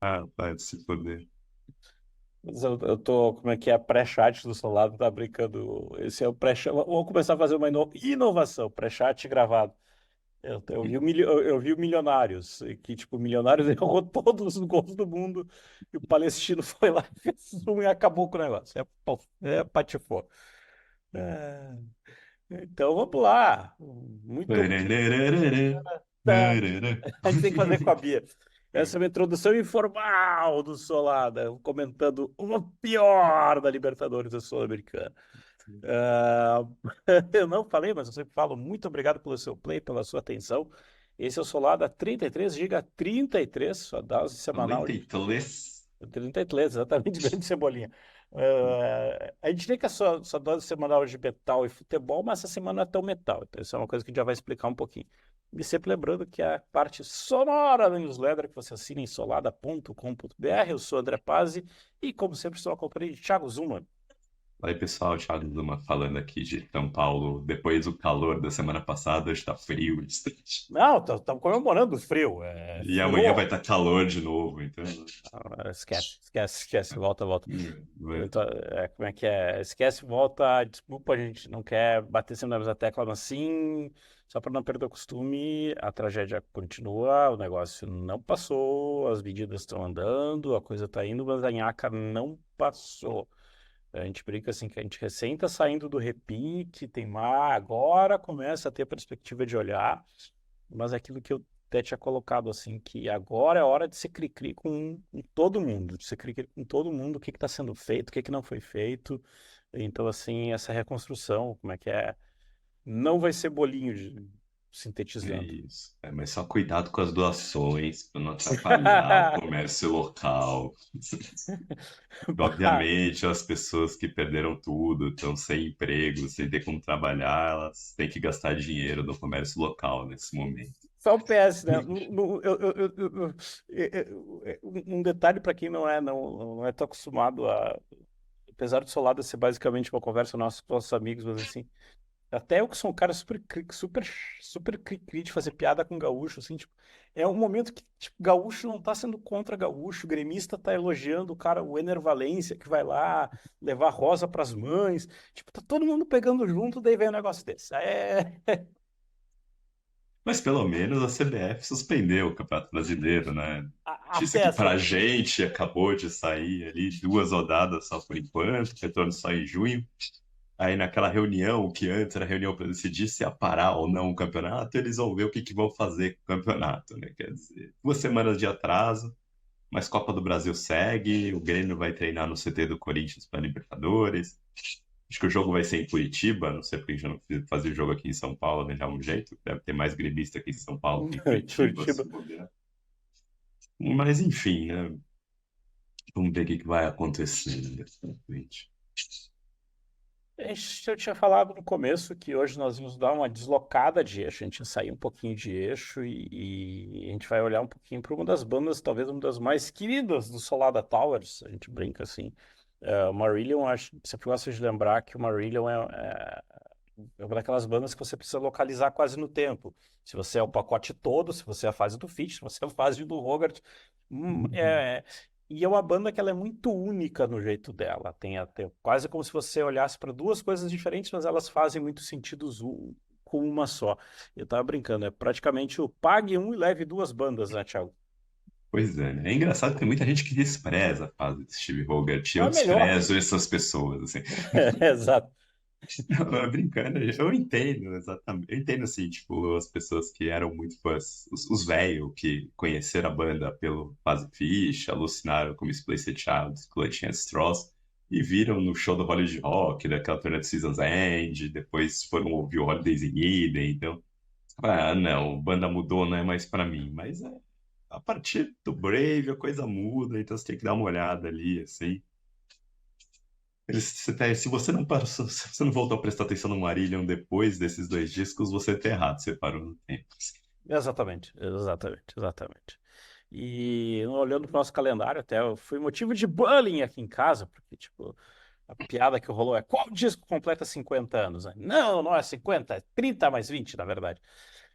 Ah, vai se foder. Mas eu tô, como é que é, pré-chat do Solado, tá brincando. Esse é o pré-chat. Vamos começar a fazer uma inovação, pré-chat gravado. Eu vi o Milionários, que, tipo, o Milionários errou todos os gols do mundo e o Palestino foi lá, fez um e acabou com o negócio. Patifou. É, então vamos lá. Muito tá. A gente tem que fazer com a Bia. Essa é uma introdução informal do Solada, comentando o pior da Libertadores da Sul-Americana. Ah, eu não falei, mas eu sempre falo muito obrigado pelo seu play, pela sua atenção. Esse é o Solada 33 giga 33, sua dose semanal de 93. 33, exatamente, grande cebolinha. A gente tem que a sua dose semanal de metal e futebol, mas essa semana não é tão metal. Então, isso é uma coisa que a gente já vai explicar um pouquinho. E sempre lembrando que a parte sonora da newsletter que você assina em solada.com.br. Eu sou o André Pazzi e, como sempre, estou acompanhado de Thiago Zuma. Aí, pessoal, Thiago Zuma falando aqui de São Paulo. Depois do calor da semana passada, está frio, distante. Não, estamos comemorando o frio. E amanhã vai Friou. estar calor de novo, então. Esquece, esquece, esquece, volta, volta. Vai. Como é que é? Esquece, volta, desculpa, a gente não quer bater sempre na mesma tecla, mas sim, só para não perder o costume, a tragédia continua, o negócio não passou, as medidas estão andando, a coisa está indo, mas a nhaca não passou. A gente brinca assim que a gente recém está saindo do repique, tem mar, agora começa a ter perspectiva de olhar, mas é aquilo que eu até tinha colocado assim, que agora é hora de ser cri-cri com todo mundo, de ser cri-cri com todo mundo, o que está sendo feito, o que não foi feito. Então, assim, essa reconstrução, como é que é? Não vai ser bolinho É sintetizando. isso. É, mas só cuidado com as doações para não atrapalhar o comércio local. Bah, Obviamente, as pessoas que perderam tudo, estão sem emprego, sem ter como trabalhar, elas têm que gastar dinheiro no comércio local nesse momento. só o PS, né? Um detalhe para quem não é tão acostumado a, apesar do seu lado ser basicamente uma conversa nossa com nossos amigos, mas assim, até eu que sou um cara super cri-cri de fazer piada com gaúcho, assim, tipo, é um momento que, tipo, gaúcho não tá sendo contra gaúcho, o gremista tá elogiando o cara, o Ener Valencia, que vai lá levar rosa pras mães, tipo, tá todo mundo pegando junto, daí vem um negócio desse. Mas pelo menos a CBF suspendeu o Campeonato Brasileiro, né? Notícia Até que essa, pra gente acabou de sair ali, 2 rodadas só por enquanto, retorno só em junho. Aí naquela reunião, que antes era reunião para decidir se ia parar ou não o campeonato, eles vão ver o que que vão fazer com o campeonato, né? Quer dizer, 2 semanas de atraso, mas Copa do Brasil segue, o Grêmio vai treinar no CT do Corinthians para Libertadores. Acho que o jogo vai ser em Curitiba, não sei porque a gente não fazia o jogo aqui em São Paulo, né, de algum jeito. Deve ter mais gremista aqui em São Paulo que em Curitiba, Curitiba. se bobear. Mas enfim, né? Vamos ver o que que vai acontecer daqui pra frente. Eu tinha falado no começo que hoje nós vamos dar uma deslocada de eixo, a gente vai sair um pouquinho de eixo e a gente vai olhar um pouquinho para uma das bandas, talvez uma das mais queridas do Solada Towers, a gente brinca assim. O Marillion, acho, sempre gosto de lembrar que o Marillion é uma daquelas bandas que você precisa localizar quase no tempo. Se você é o pacote todo, se você é a fase do Fitch, se você é a fase do Hogarth. hum, Uhum. é, e é uma banda que ela é muito única no jeito dela. Tem até quase como se você olhasse para duas coisas diferentes, mas elas fazem muito sentido com uma só. Eu tava brincando, é praticamente o pague um e leve duas bandas, né, Thiago? Pois é, né? É engraçado que tem muita gente que despreza a fase de Steve Hogarth. É Eu a melhor. desprezo essas pessoas, assim. Exato. Não, brincando, eu entendo, exatamente. Eu entendo, assim, tipo, as pessoas que eram muito fãs, os velhos que conheceram a banda pelo Fase Fish, alucinaram com Spaced Child, Clutching at Straws, e viram no show do Hollywood Rock, daquela turnê de Seasons End, depois foram ouvir o Holidays in Eden, então, ah, não, banda mudou, não é mais pra mim. Mas é, a partir do Brave a coisa muda, então você tem que dar uma olhada ali, assim. Se você não passou, se você não voltou a prestar atenção no Marillion depois desses 2 discos, você tá errado, você parou no tempo. Exatamente, exatamente, exatamente. E olhando para o nosso calendário, até foi motivo de bullying aqui em casa, porque, tipo, a piada que rolou é qual disco completa 50 anos? Não, não é 50, é 30 mais 20, na verdade.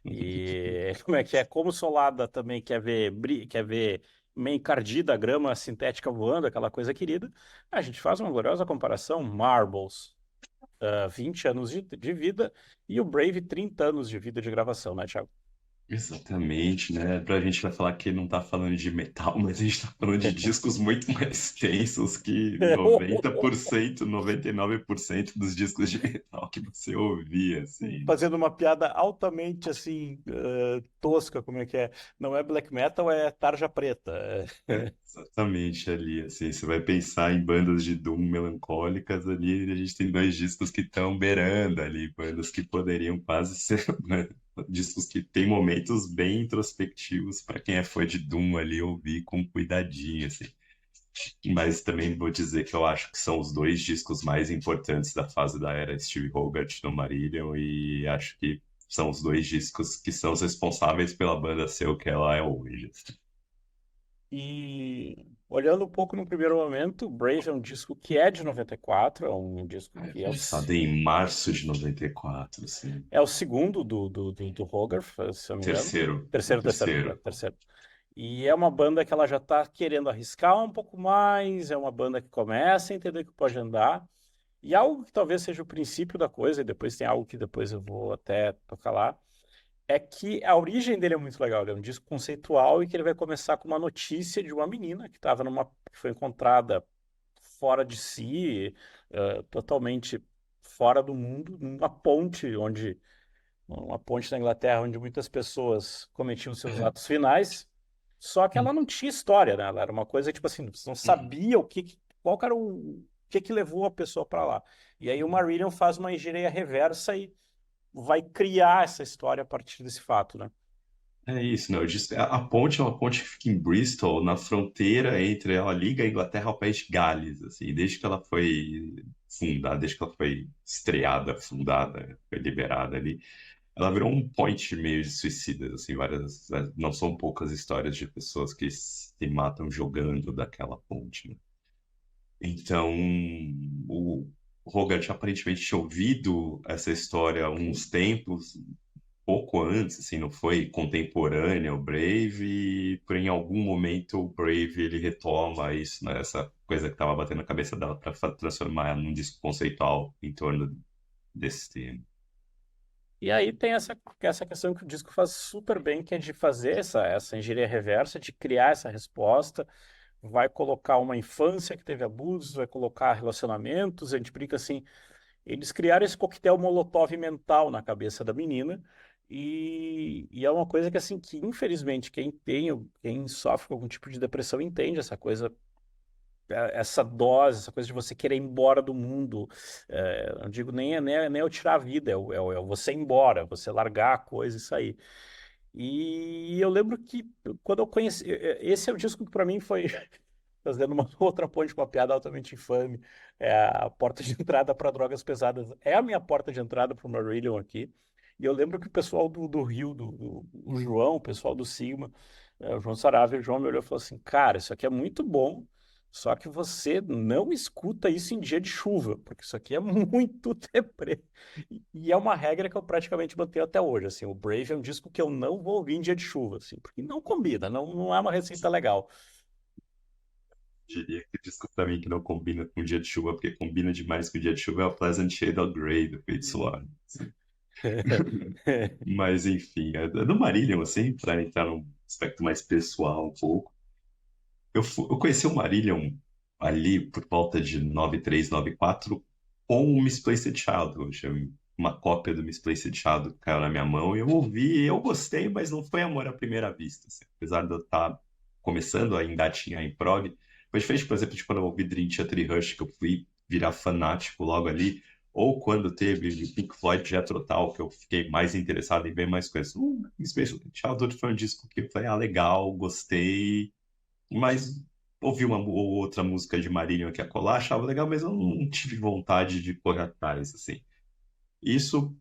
E como é que é? Como o Solada também quer ver meio encardida, a grama sintética voando, aquela coisa querida, a gente faz uma gloriosa comparação, Marbles, 20 anos de vida, e o Brave, 30 anos de vida de gravação, né, Thiago? Exatamente, né? Pra gente vai falar que não tá falando de metal, mas a gente tá falando de discos muito mais tensos que 90%, 99% dos discos de metal que você ouvia, assim. Fazendo uma piada altamente, assim, tosca, como é que é? Não é black metal, é tarja preta. Exatamente ali, assim, você vai pensar em bandas de doom melancólicas ali, a gente tem dois discos que estão beirando ali, bandas que poderiam quase ser, né, discos que tem momentos bem introspectivos para quem é fã de doom ali ouvir com cuidadinho, assim. Mas também vou dizer que eu acho que são os dois discos mais importantes da fase da era Steve Hogarth no Marillion e acho que são os dois discos que são os responsáveis pela banda ser o que ela é hoje. E olhando um pouco no primeiro momento, Brave é um disco que é de 94, é um disco É que lançado em março de 94, assim. é o segundo do Hogarth, se eu não me engano. Terceiro. O Terceiro, terceiro. terceiro. E é uma banda que ela já está querendo arriscar um pouco mais, é uma banda que começa a entender que pode andar. E algo que talvez seja o princípio da coisa, e depois tem algo que depois eu vou até tocar lá, é que a origem dele é muito legal. Ele é um disco conceitual e que ele vai começar com uma notícia de uma menina que estava numa, que foi encontrada fora de si, totalmente fora do mundo, numa ponte onde uma ponte na Inglaterra onde muitas pessoas cometiam seus atos finais, só que ela não tinha história, né? Ela era uma coisa tipo assim, você não sabia qual que era o que levou a pessoa para lá. E aí o Marillion faz uma engenharia reversa e vai criar essa história a partir desse fato, né? É isso, né? A ponte é uma ponte que fica em Bristol, na fronteira entre ela liga a Inglaterra ao país de Gales, assim, desde que ela foi fundada, desde que ela foi estreada, fundada, foi liberada ali, ela virou um point meio de suicidas, assim, várias, não são poucas histórias de pessoas que se matam jogando daquela ponte, né? Então, o Hogarth aparentemente tinha ouvido essa história há uns tempos, pouco antes, assim, não foi contemporânea ao Brave, e por em algum momento o Brave ele retoma isso, né, essa coisa que estava batendo na cabeça dela para transformar num disco conceitual em torno desse tema. E aí tem essa questão que o disco faz super bem, que é de fazer essa engenharia reversa, de criar essa resposta, vai colocar uma infância que teve abusos, vai colocar relacionamentos, a gente brinca assim, eles criaram esse coquetel Molotov mental na cabeça da menina, e é uma coisa que, assim, que infelizmente quem sofre com algum tipo de depressão entende essa coisa, essa dose, essa coisa de você querer ir embora do mundo. Não digo nem eu tirar a vida, é o você ir embora, você largar a coisa e sair. E eu lembro que quando eu conheci, esse é o disco que para mim foi fazendo uma outra ponte com uma piada altamente infame. É a porta de entrada para drogas pesadas. É a minha porta de entrada para o Marillion aqui. E eu lembro que o pessoal do Rio, o João, o pessoal do Sigma, o João Saravia, o João me olhou e falou assim: Cara, isso aqui é muito bom, só que você não escuta isso em dia de chuva, porque isso aqui é muito deprê. E é uma regra que eu praticamente mantenho até hoje. Assim, o Brave é um disco que eu não vou ouvir em dia de chuva, assim, porque não combina, não é uma receita legal. Diria que disco pra mim que não combina com o dia de chuva, porque combina demais com o dia de chuva é o Pleasant Shade of Grey do Fate Solar. Mas enfim, é do Marillion, assim, para entrar num aspecto mais pessoal um pouco. Eu conheci o Marillion ali por volta de 93, 94 com o Misplaced Childhood. Uma cópia do Misplaced Childhood que caiu na minha mão e eu ouvi, eu gostei, mas não foi amor à primeira vista. Assim. Apesar de eu estar começando a engatinhar em prog, foi diferente, por exemplo, de quando eu ouvi Dream Theater e Rush, que eu fui virar fanático logo ali, ou quando teve Pink Floyd Jethro Tull, que eu fiquei mais interessado em ver mais coisas. O Misplaced Childhood foi um disco que eu falei, ah, legal, gostei, mas ouvi uma ou outra música de Marillion aqui a colar, achava legal, mas eu não tive vontade de correr atrás, assim. Isso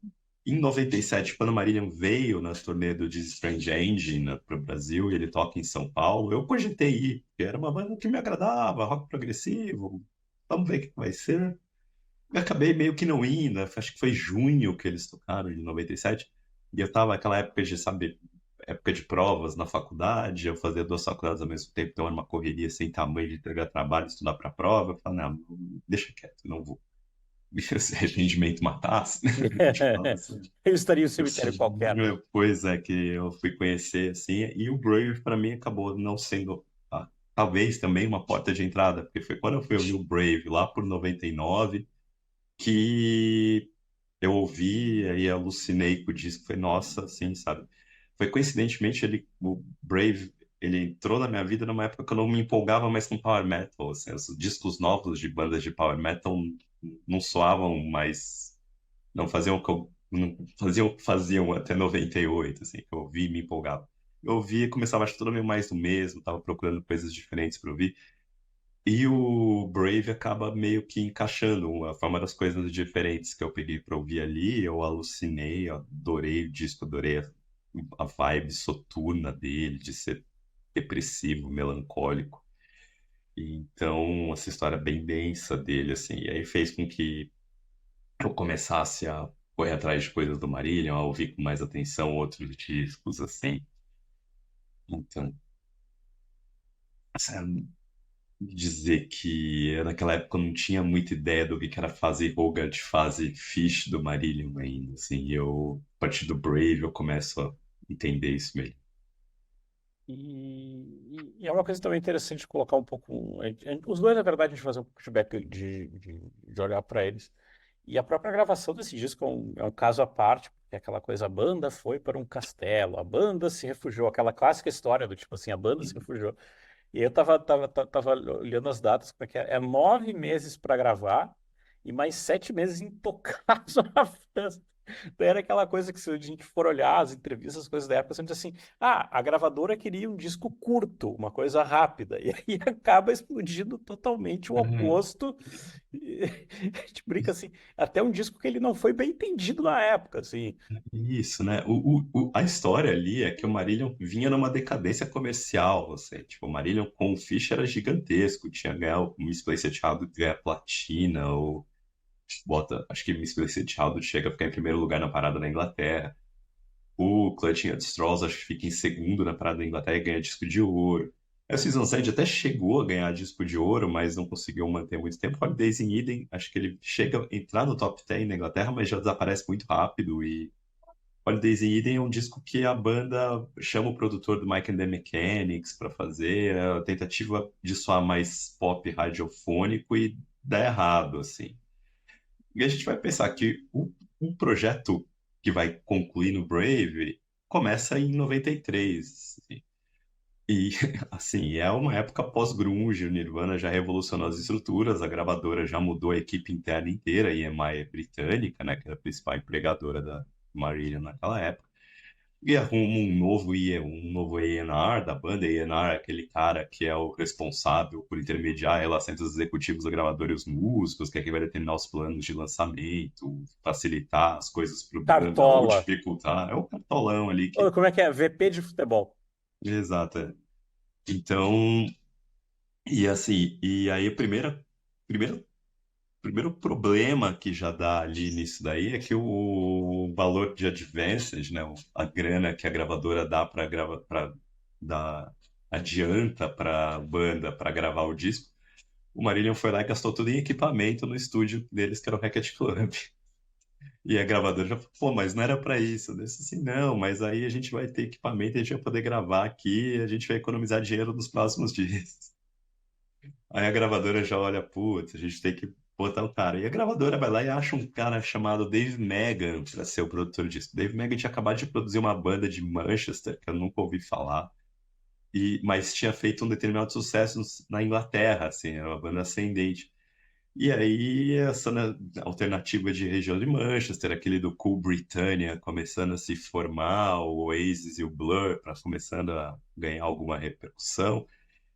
em 97, quando o Marillion veio na turnê do This Strange Engine para o Brasil, e ele toca em São Paulo, eu cogitei ir, porque era uma banda que me agradava, rock progressivo, vamos ver o que vai ser. E acabei meio que não indo, acho que foi junho que eles tocaram, de 97, e eu tava naquela época de, sabe, época de provas na faculdade, eu fazia 2 faculdades ao mesmo tempo, então era uma correria sem tamanho de entregar trabalho, estudar para a prova. Eu falei, não, deixa quieto, não vou. Se arrependimento matasse, né? A gente fala assim. Eu estaria em um cemitério qualquer. Pois é, que eu fui conhecer assim, e o Brave para mim acabou não sendo, talvez também uma porta de entrada, porque foi quando eu fui ouvir o Brave lá por 99 que eu ouvi e alucinei com o disco, foi nossa, assim, sabe? Foi coincidentemente o Brave, ele entrou na minha vida numa época que eu não me empolgava mais com Power Metal, assim, os discos novos de bandas de Power Metal não soavam mais, não faziam o que eu, não faziam o que faziam até 98, assim, que eu ouvi e me empolgava. Eu ouvia e começava a achar tudo meio mais do mesmo, tava procurando coisas diferentes para ouvir. E o Brave acaba meio que encaixando foi uma das coisas diferentes que eu peguei para ouvir ali. Eu alucinei, eu adorei o disco, adorei a vibe soturna dele, de ser depressivo, melancólico. Então, essa história bem densa dele, assim, e aí fez com que eu começasse a correr atrás de coisas do Marillion, a ouvir com mais atenção outros discos, assim. Então, dizer que naquela época eu não tinha muita ideia do que era fase Hogarth, fase Fish do Marillion ainda, assim, e eu, a partir do Brave, eu começo a entender isso mesmo. E é uma coisa também interessante colocar um pouco. Os dois, na verdade, a gente fazer um feedback de olhar para eles. E a própria gravação desse disco é um caso à parte, porque é aquela coisa, a banda foi para um castelo, a banda se refugiou, aquela clássica história do tipo assim, a banda se refugiou. E eu tava olhando as datas, como é que é? É 9 meses para gravar e mais 7 meses intocados na França. Daí era aquela coisa que se a gente for olhar as entrevistas, as coisas da época, sempre diz assim, a gravadora queria um disco curto, uma coisa rápida, e aí acaba explodindo totalmente o Uhum. oposto. E a gente brinca assim, até um disco que ele não foi bem entendido na época, assim. Isso, né? A história ali é que o Marillion vinha numa decadência comercial, assim, tipo, o Marillion com o Fish era gigantesco, tinha ganhado o Misplaced Childhood ganha platina, ou bota, acho que Misplaced Childhood chega a ficar em primeiro lugar na parada na Inglaterra. O Clutching at Straws acho que fica em segundo na parada da Inglaterra e ganha disco de ouro. A Susan Sand até chegou a ganhar disco de ouro, mas não conseguiu manter muito tempo. Holidays in Eden, acho que ele chega a entrar no top 10 na Inglaterra, mas já desaparece muito rápido. E Holidays in Eden é um disco que a banda chama o produtor do Mike and the Mechanics para fazer, a tentativa de soar mais pop radiofônico e dá errado, assim. E a gente vai pensar que o projeto que vai concluir no Brave começa em 93. Assim. E, assim, é uma época pós-grunge, o Nirvana já revolucionou as estruturas, a gravadora já mudou a equipe interna inteira, a EMI é britânica, né, que era a principal empregadora da Marillion naquela época. E arruma um novo A&R da banda. A&R é aquele cara que é o responsável por intermediar a relação entre os executivos da gravadora e os músicos, que é quem vai determinar os planos de lançamento, facilitar as coisas para o banda ou Cartola. dificultar. É o cartolão ali Ô, que. como é que é? VP de futebol. Exato. É. Então, e assim, e aí primeira primeiro problema que já dá ali nisso daí é que o valor de advances, né, a grana que a gravadora dá para dar adianta para a banda para gravar o disco, o Marillion foi lá e gastou tudo em equipamento no estúdio deles, que era o Hackett Club. E a gravadora já falou, pô, mas não era para isso. Eu disse assim, não, mas aí a gente vai ter equipamento, a gente vai poder gravar aqui, a gente vai economizar dinheiro nos próximos dias. Aí a gravadora já olha, putz, a gente tem que botar o cara. E a gravadora vai lá e acha um cara chamado Dave Megan para ser o produtor disso. Dave Megan tinha acabado de produzir uma banda de Manchester, que eu nunca ouvi falar, mas tinha feito um determinado sucesso na Inglaterra, assim, era uma banda ascendente. E aí, essa alternativa de região de Manchester, aquele do Cool Britannia começando a se formar, o Oasis e o Blur começando a ganhar alguma repercussão.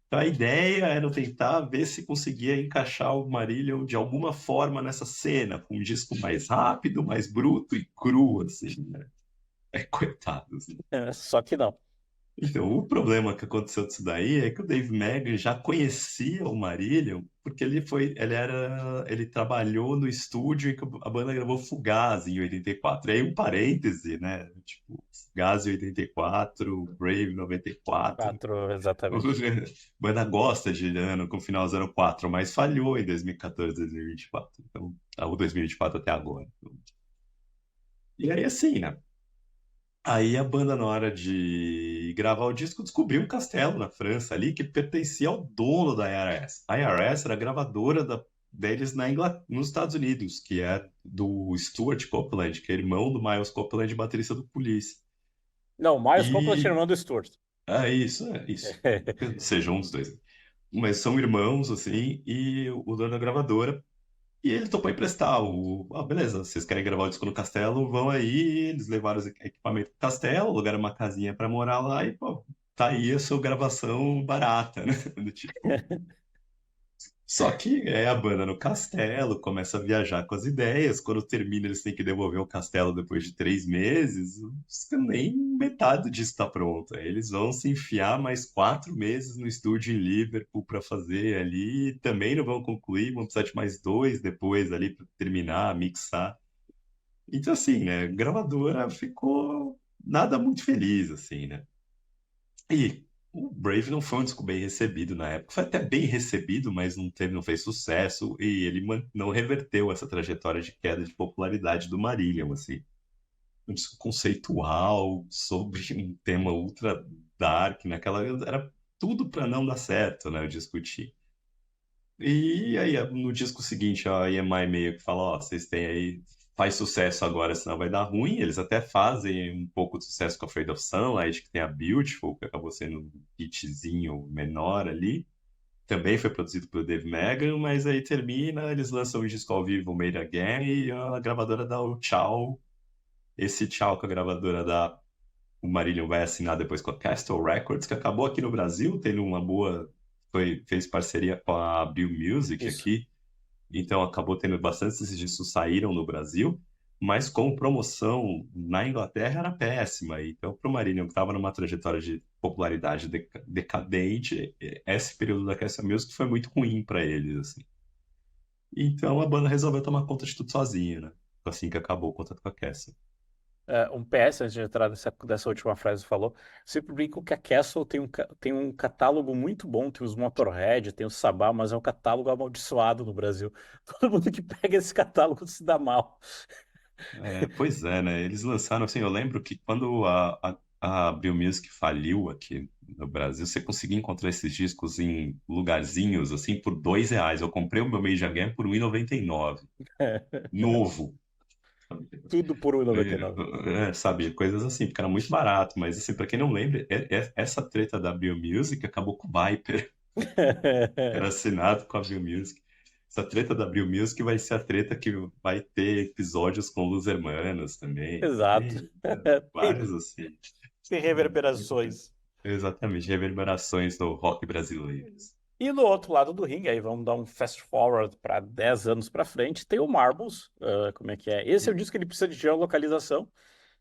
Então, a ideia era tentar ver se conseguia encaixar o Marillion de alguma forma nessa cena, com um disco mais rápido, mais bruto e cru, assim, né? É, coitado, assim. É, só que não. Então, o problema que aconteceu disso daí é que o Dave Magri já conhecia o Marillion, porque ele trabalhou no estúdio em que a banda gravou Fugazi em 84. E aí um parêntese, né? Tipo, Fugazi em 84, Brave em 94. Quatro, exatamente. A banda gosta de ano com final 04, mas falhou em 2014, 2024. Então, o 2024 até agora. E aí, assim, né? Aí a banda, na hora de gravar o disco, descobriu um castelo na França ali que pertencia ao dono da IRS. A IRS era a gravadora deles nos Estados Unidos, que é do Stuart Copeland, que é irmão do Miles Copeland, baterista do Police. Não, Miles Copeland E irmão do Stuart. é isso. Seja um dos dois. Mas são irmãos, assim, e o dono da gravadora. E ele topou emprestar beleza, vocês querem gravar o disco no castelo? Vão aí. Eles levaram os equipamentos pro castelo, alugaram uma casinha pra morar lá e, pô, tá aí a sua gravação barata, né? Do tipo. Só que é a banda no castelo, começa a viajar com as ideias. Quando termina, eles têm que devolver o castelo depois de 3 meses. Nem metade disso está pronto. Aí eles vão se enfiar mais 4 meses no estúdio em Liverpool para fazer ali. Também não vão concluir, vão precisar de mais 2 depois ali para terminar, mixar. Então, assim, né? A gravadora ficou nada muito feliz, assim, né? E o Brave não foi um disco bem recebido na época. Foi até bem recebido, mas não fez sucesso. E ele não reverteu essa trajetória de queda de popularidade do Marillion, assim. Um disco conceitual sobre um tema ultra dark. Naquela era tudo para não dar certo, né? Eu discuti. E aí, no disco seguinte, a EMI meio que fala, ó, vocês têm aí, faz sucesso agora, senão vai dar ruim. Eles até fazem um pouco de sucesso com a Afraid of Sunlight, que tem a Beautiful, que acabou sendo um hitzinho menor ali. Também foi produzido pelo Dave Megan, mas aí termina, eles lançam o disco ao vivo Made Again e a gravadora dá o tchau. Esse tchau que a gravadora dá, o Marillion vai assinar depois com a Castle Records, que acabou aqui no Brasil, tendo uma boa... fez parceria com a Abril Music Isso. aqui, então acabou tendo bastante desses discos saíram no Brasil, mas como promoção na Inglaterra era péssima. Então, para o Marillion, que estava numa trajetória de popularidade decadente, esse período da Castle Music foi muito ruim para eles, assim. Então a banda resolveu tomar conta de tudo sozinha, né? Assim que acabou o contato com a Castle. Um PS, antes de entrar dessa última frase que falou, sempre brinco que a Castle tem um catálogo muito bom, tem os Motorhead, tem o Sabá, mas é um catálogo amaldiçoado no Brasil. Todo mundo que pega esse catálogo se dá mal. Pois é, né? Eles lançaram assim. Eu lembro que quando a Abril Music faliu aqui no Brasil, você conseguia encontrar esses discos em lugarzinhos assim por R$ 2. Eu comprei o meu Major Again por R$ 1,99. Novo. Tudo por 1,99. Sabe, coisas assim, porque era muito barato. Mas assim, para quem não lembra, essa treta da Abril Music acabou com o Viper. Era assinado com a Abril Music. Essa treta da Abril Music vai ser a treta que vai ter episódios com Los Hermanos também. Exato. Eita, Tem, vários assim. tem reverberações. Exatamente, reverberações no rock brasileiro. E no outro lado do ringue, aí vamos dar um fast forward para 10 anos para frente, tem o Marbles, como é que é? Esse é o disco que ele precisa de geolocalização.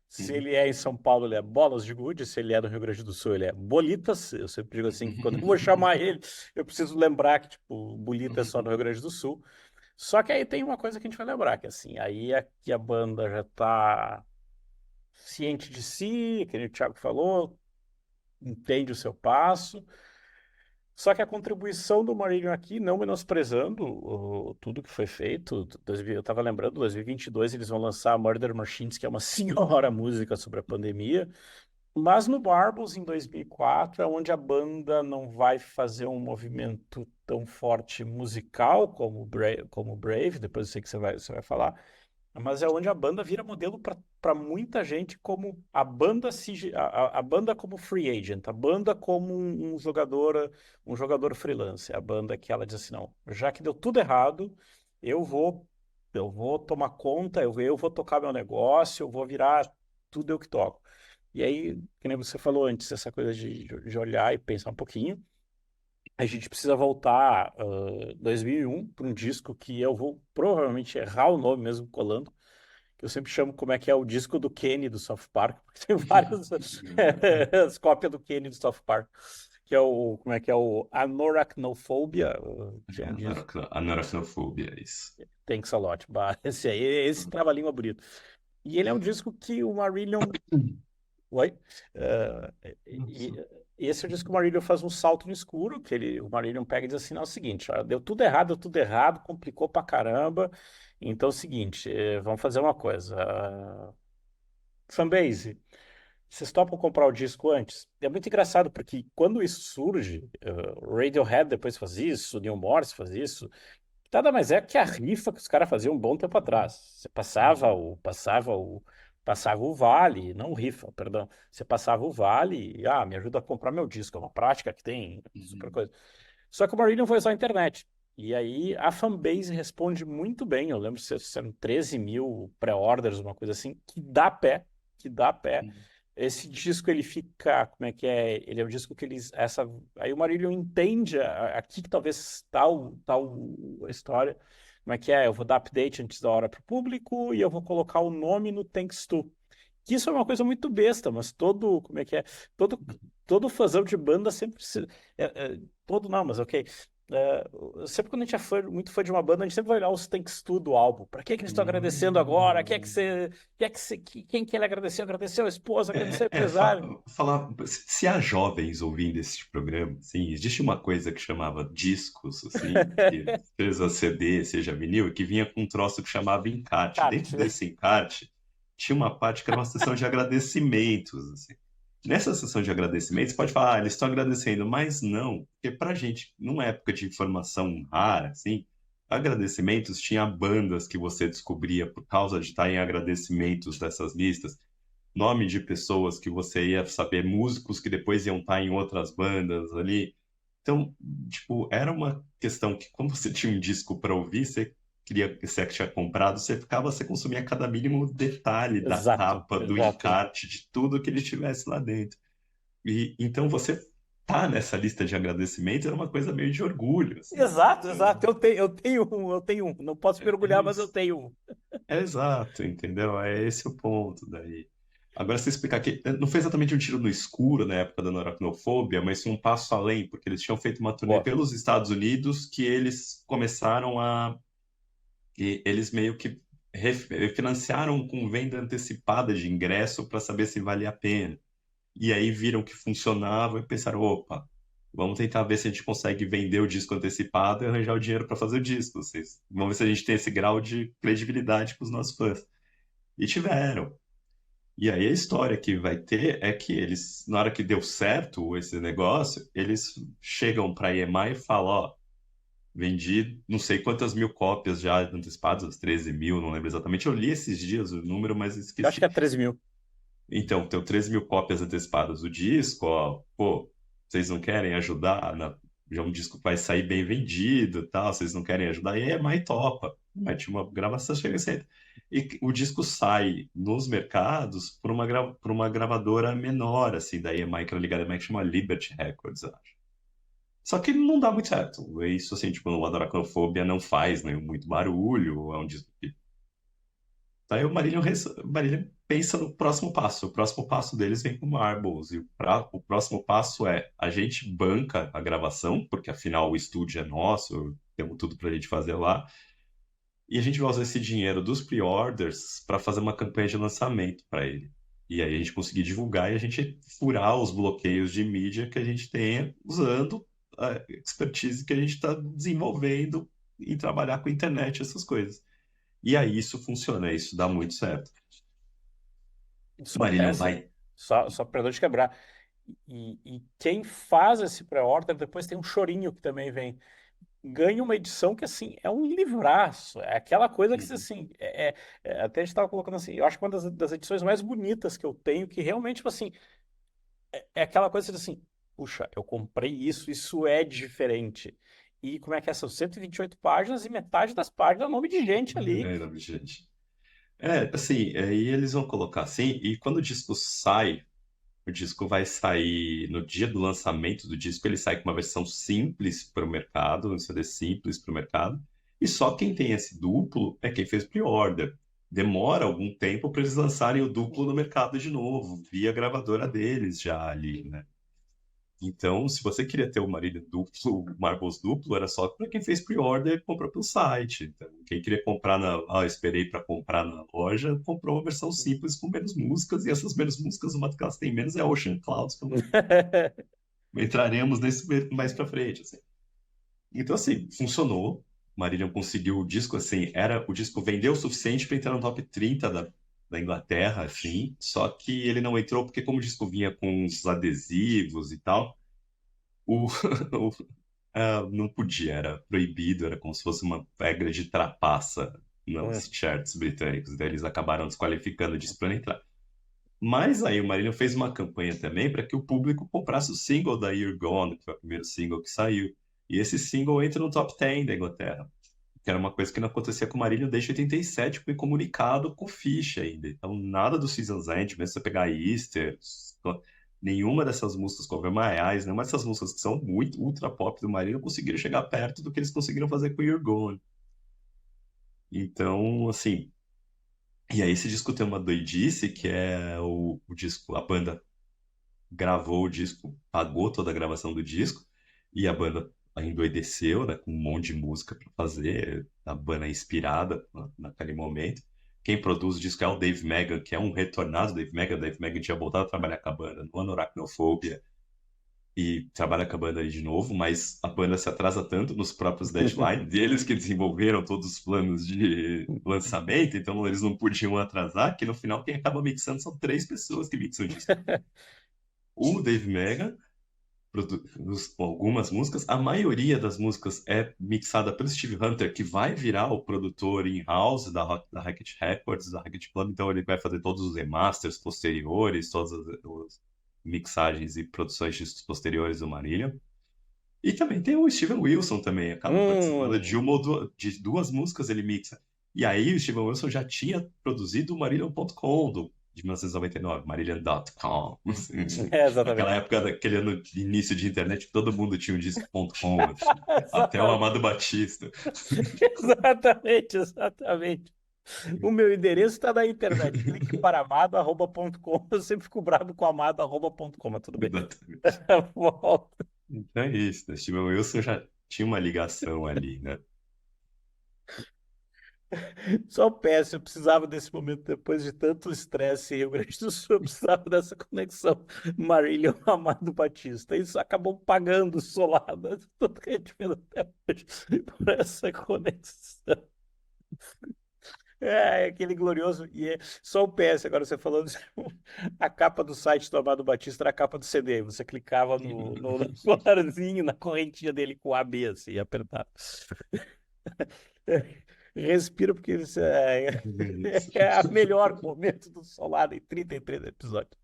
Se Uhum. ele é em São Paulo, ele é Bolas de Gude. Se ele é no Rio Grande do Sul, ele é Bolitas. Eu sempre digo assim que quando eu vou chamar ele, eu preciso lembrar que, tipo, Bolita é só no Rio Grande do Sul. Só que aí tem uma coisa que a gente vai lembrar, que assim, aí é que a banda já tá ciente de si, que o Thiago falou, entende o seu passo. Só que a contribuição do Marinho aqui, não menosprezando tudo que foi feito, eu estava lembrando, 2022 eles vão lançar Murder Machines, que é uma senhora música sobre a pandemia, mas no Barbos, em 2004, é onde a banda não vai fazer um movimento tão forte musical como Brave, depois eu sei que você vai falar, mas é onde a banda vira modelo para muita gente como a banda como free agent, a banda como um jogador freelance, a banda que ela diz assim, não, já que deu tudo errado, eu vou eu vou tomar conta, eu vou tocar meu negócio, eu vou virar tudo eu que toco. E aí, que nem você falou antes, essa coisa de olhar e pensar um pouquinho, a gente precisa voltar 2001 para um disco que eu vou provavelmente errar o nome mesmo colando, que eu sempre chamo como é que é o disco do Kenny do South Park, porque tem várias as cópias do Kenny do South Park, que é o, como é que é o Anoracnophobia, que é um disco, Anoracnofobia, isso. Thanks a lot, bah, esse aí, esse trava-língua bonito. E ele é um disco que o Marillion. Oi? Eh, e, Nossa. e esse é o disco que o Marillion faz um salto no escuro, que o Marillion pega e diz assim, não, é o seguinte, ó, deu tudo errado, complicou pra caramba, então é o seguinte, vamos fazer uma coisa, Fanbase, vocês topam comprar o disco antes? É muito engraçado, porque quando isso surge, Radiohead depois faz isso, Neil Morse faz isso, nada mais é que a rifa que os caras faziam um bom tempo atrás. Você passava o vale, não rifa, perdão. Você passava o vale e, me ajuda a comprar meu disco. É uma prática que tem super Uhum. coisa. Só que o Marillion foi usar a internet. E aí a fanbase responde muito bem. Eu lembro se sendo 13 mil pré-orders, uma coisa assim, que dá pé. Esse disco ele fica, como é que é? Ele é um disco que eles, aí o Marillion entende aqui que talvez a história, como é que é? Eu vou dar update antes da hora para o público e eu vou colocar o nome no Thanks To. Que isso é uma coisa muito besta, mas todo, como é que é? Todo, todo fãzão de banda sempre todo não, mas ok. Sempre quando a gente é muito fã de uma banda, a gente sempre vai olhar os thanks to do álbum. Pra que eles estão agradecendo agora? Quem que ele agradeceu? Agradeceu a esposa, agradeceu o empresário. Falar, se há jovens ouvindo esse programa, assim, existe uma coisa que chamava discos, assim, que seja CD, seja vinil, que vinha com um troço que chamava encarte. Dentro Cat. desse encarte, tinha uma parte que era uma sessão de agradecimentos, assim. Nessa sessão de agradecimentos, pode falar, eles estão agradecendo, mas não, porque pra gente, numa época de informação rara, assim, agradecimentos tinha bandas que você descobria por causa de estar em agradecimentos dessas listas, nome de pessoas que você ia saber, músicos que depois iam estar em outras bandas ali. Então, tipo, era uma questão que quando você tinha um disco para ouvir, você queria que você tinha comprado, você consumia cada mínimo detalhe da Exato, capa, do exato. encarte, de tudo que ele tivesse lá dentro. E então você tá nessa lista de agradecimentos era uma coisa meio de orgulho, assim. Exato, Então, exato. Eu tenho um. Não posso me é orgulhar, mas eu isso. tenho um. É exato, entendeu? É esse o ponto daí. Agora, se explicar que não foi exatamente um tiro no escuro na época da Noracnofobia, mas sim um passo além, porque eles tinham feito uma turnê Boa. pelos Estados Unidos que eles começaram a. E eles meio que refinanciaram com venda antecipada de ingresso para saber se valia a pena. E aí viram que funcionava e pensaram: opa, vamos tentar ver se a gente consegue vender o disco antecipado e arranjar o dinheiro para fazer o disco. Vamos ver se a gente tem esse grau de credibilidade com os nossos fãs. E tiveram. E aí a história que vai ter é que eles, na hora que deu certo esse negócio, eles chegam para a EMI e falam, ó, vendi não sei quantas mil cópias já antecipadas, 13 mil, não lembro exatamente. Eu li esses dias o número, mas Eu acho que esqueci. é 13 mil. Então, tem 13 mil cópias antecipadas do disco, ó, pô, vocês não querem ajudar? Já um disco que vai sair bem vendido e tal, vocês não querem ajudar? E aí a EMI topa. Mete uma gravação, chega sempre. E o disco sai nos mercados por uma gravadora menor, assim, da EMI, que era ligada a EMI, que chama Liberty Records, eu acho. Só que não dá muito certo. É isso, assim, tipo, o Adoracanofobia não faz né, muito barulho, é um disco que... Daí o Marillion pensa no próximo passo. O próximo passo deles vem com Marbles. O próximo passo é a gente banca a gravação, porque afinal o estúdio é nosso, temos tudo pra gente fazer lá. E a gente vai usar esse dinheiro dos pre-orders para fazer uma campanha de lançamento para ele. E aí a gente conseguir divulgar e a gente furar os bloqueios de mídia que a gente tenha usando a expertise que a gente está desenvolvendo em trabalhar com a internet, essas coisas. E aí isso funciona, isso dá muito certo. O Isso Marília acontece. vai. Só perdão de quebrar. E quem faz esse pré-order depois tem um chorinho que também vem. Ganha uma edição que, assim, é um livraço. É aquela coisa que, Uhum. assim, até a gente estava colocando assim, eu acho que uma das edições mais bonitas que eu tenho, que realmente, tipo assim, é aquela coisa assim, puxa, eu comprei isso, isso é diferente. E como é que é? São 128 páginas e metade das páginas é nome de gente ali. É, não, gente. É, assim, aí eles vão colocar assim, e quando o disco sai, o disco vai sair no dia do lançamento do disco, ele sai com uma versão simples para o mercado, um CD simples para o mercado. E só quem tem esse duplo é quem fez pre-order. demora algum tempo para eles lançarem o duplo no mercado de novo, via gravadora deles já ali, né? Então, se você queria ter o Marília duplo, o Marbles duplo, era só para quem fez pre-order e comprou pelo site. Então, quem queria comprar esperei para comprar na loja, comprou uma versão simples com menos músicas, e essas menos músicas, uma que elas têm menos é Ocean Clouds, que eu não entraremos nesse mais para frente, assim. Então, assim, funcionou. Marillion conseguiu o disco, assim, o disco vendeu o suficiente para entrar no top 30 da Inglaterra, assim, só que ele não entrou porque como o disco vinha com uns adesivos e tal, o, não podia, era proibido, era como se fosse uma regra de trapaça nos charts britânicos, daí eles acabaram desqualificando disso para não entrar. Mas aí o Marillion fez uma campanha também para que o público comprasse o single da You're Gone, que foi o primeiro single que saiu. E esse single entra no top 10 da Inglaterra, que era uma coisa que não acontecia com o Marillion desde 87, foi comunicado com Fish ainda. Então, nada do Season's End, mesmo se você pegar Easter, nenhuma dessas músicas, Cover My Eyes, nenhuma dessas músicas que são muito ultra pop do Marillion conseguiram chegar perto do que eles conseguiram fazer com You're Gone. Então, assim, e aí esse disco tem uma doidice, que é o disco, a banda gravou o disco, pagou toda a gravação do disco, e a banda endoideceu, né, com um monte de música para fazer, a banda é inspirada naquele momento. Quem produz o disco é o Dave Megan, que é um retornado Dave Megan. Dave Megan tinha voltado a trabalhar com a banda no Anorachnofobia e trabalha com a banda ali de novo, mas a banda se atrasa tanto nos próprios deadlines deles que desenvolveram todos os planos de lançamento, então eles não podiam atrasar, que no final quem acaba mixando são 3 pessoas que mixam o disco. O Dave Megan algumas músicas. A maioria das músicas é mixada pelo Steve Hunter, que vai virar o produtor in-house da Hackett Records, da Hackett Club. Então ele vai fazer todos os remasters posteriores, todas as mixagens e produções posteriores do Marília. E também tem o Steven Wilson também, acaba participando de 2 músicas ele mixa. E aí o Steven Wilson já tinha produzido o Marillion.com de 1999, Marillion.com. Aquela Exatamente. época daquele ano de início de internet que todo mundo tinha um disco.com, assim, até o Amado Batista. Exatamente, exatamente. O meu endereço está na internet. Clique para amado@.com. Eu sempre fico bravo com amado@.com, mas tudo bem. Exatamente. Volta. Então é isso, né? Steven Wilson já tinha uma ligação ali, né? Só peço, eu precisava desse momento depois de tanto estresse em Rio Grande do Sul, eu precisava dessa conexão Marília Amado Batista. Isso acabou pagando o solado, tudo que a gente fez até hoje por essa conexão. É aquele glorioso. E é só o PS, agora você falando, a capa do site do Amado Batista era a capa do CD. Você clicava no colarzinho, na correntinha dele com A B, assim, e apertava. Respira, porque isso é o melhor momento do Solado em 33 episódios.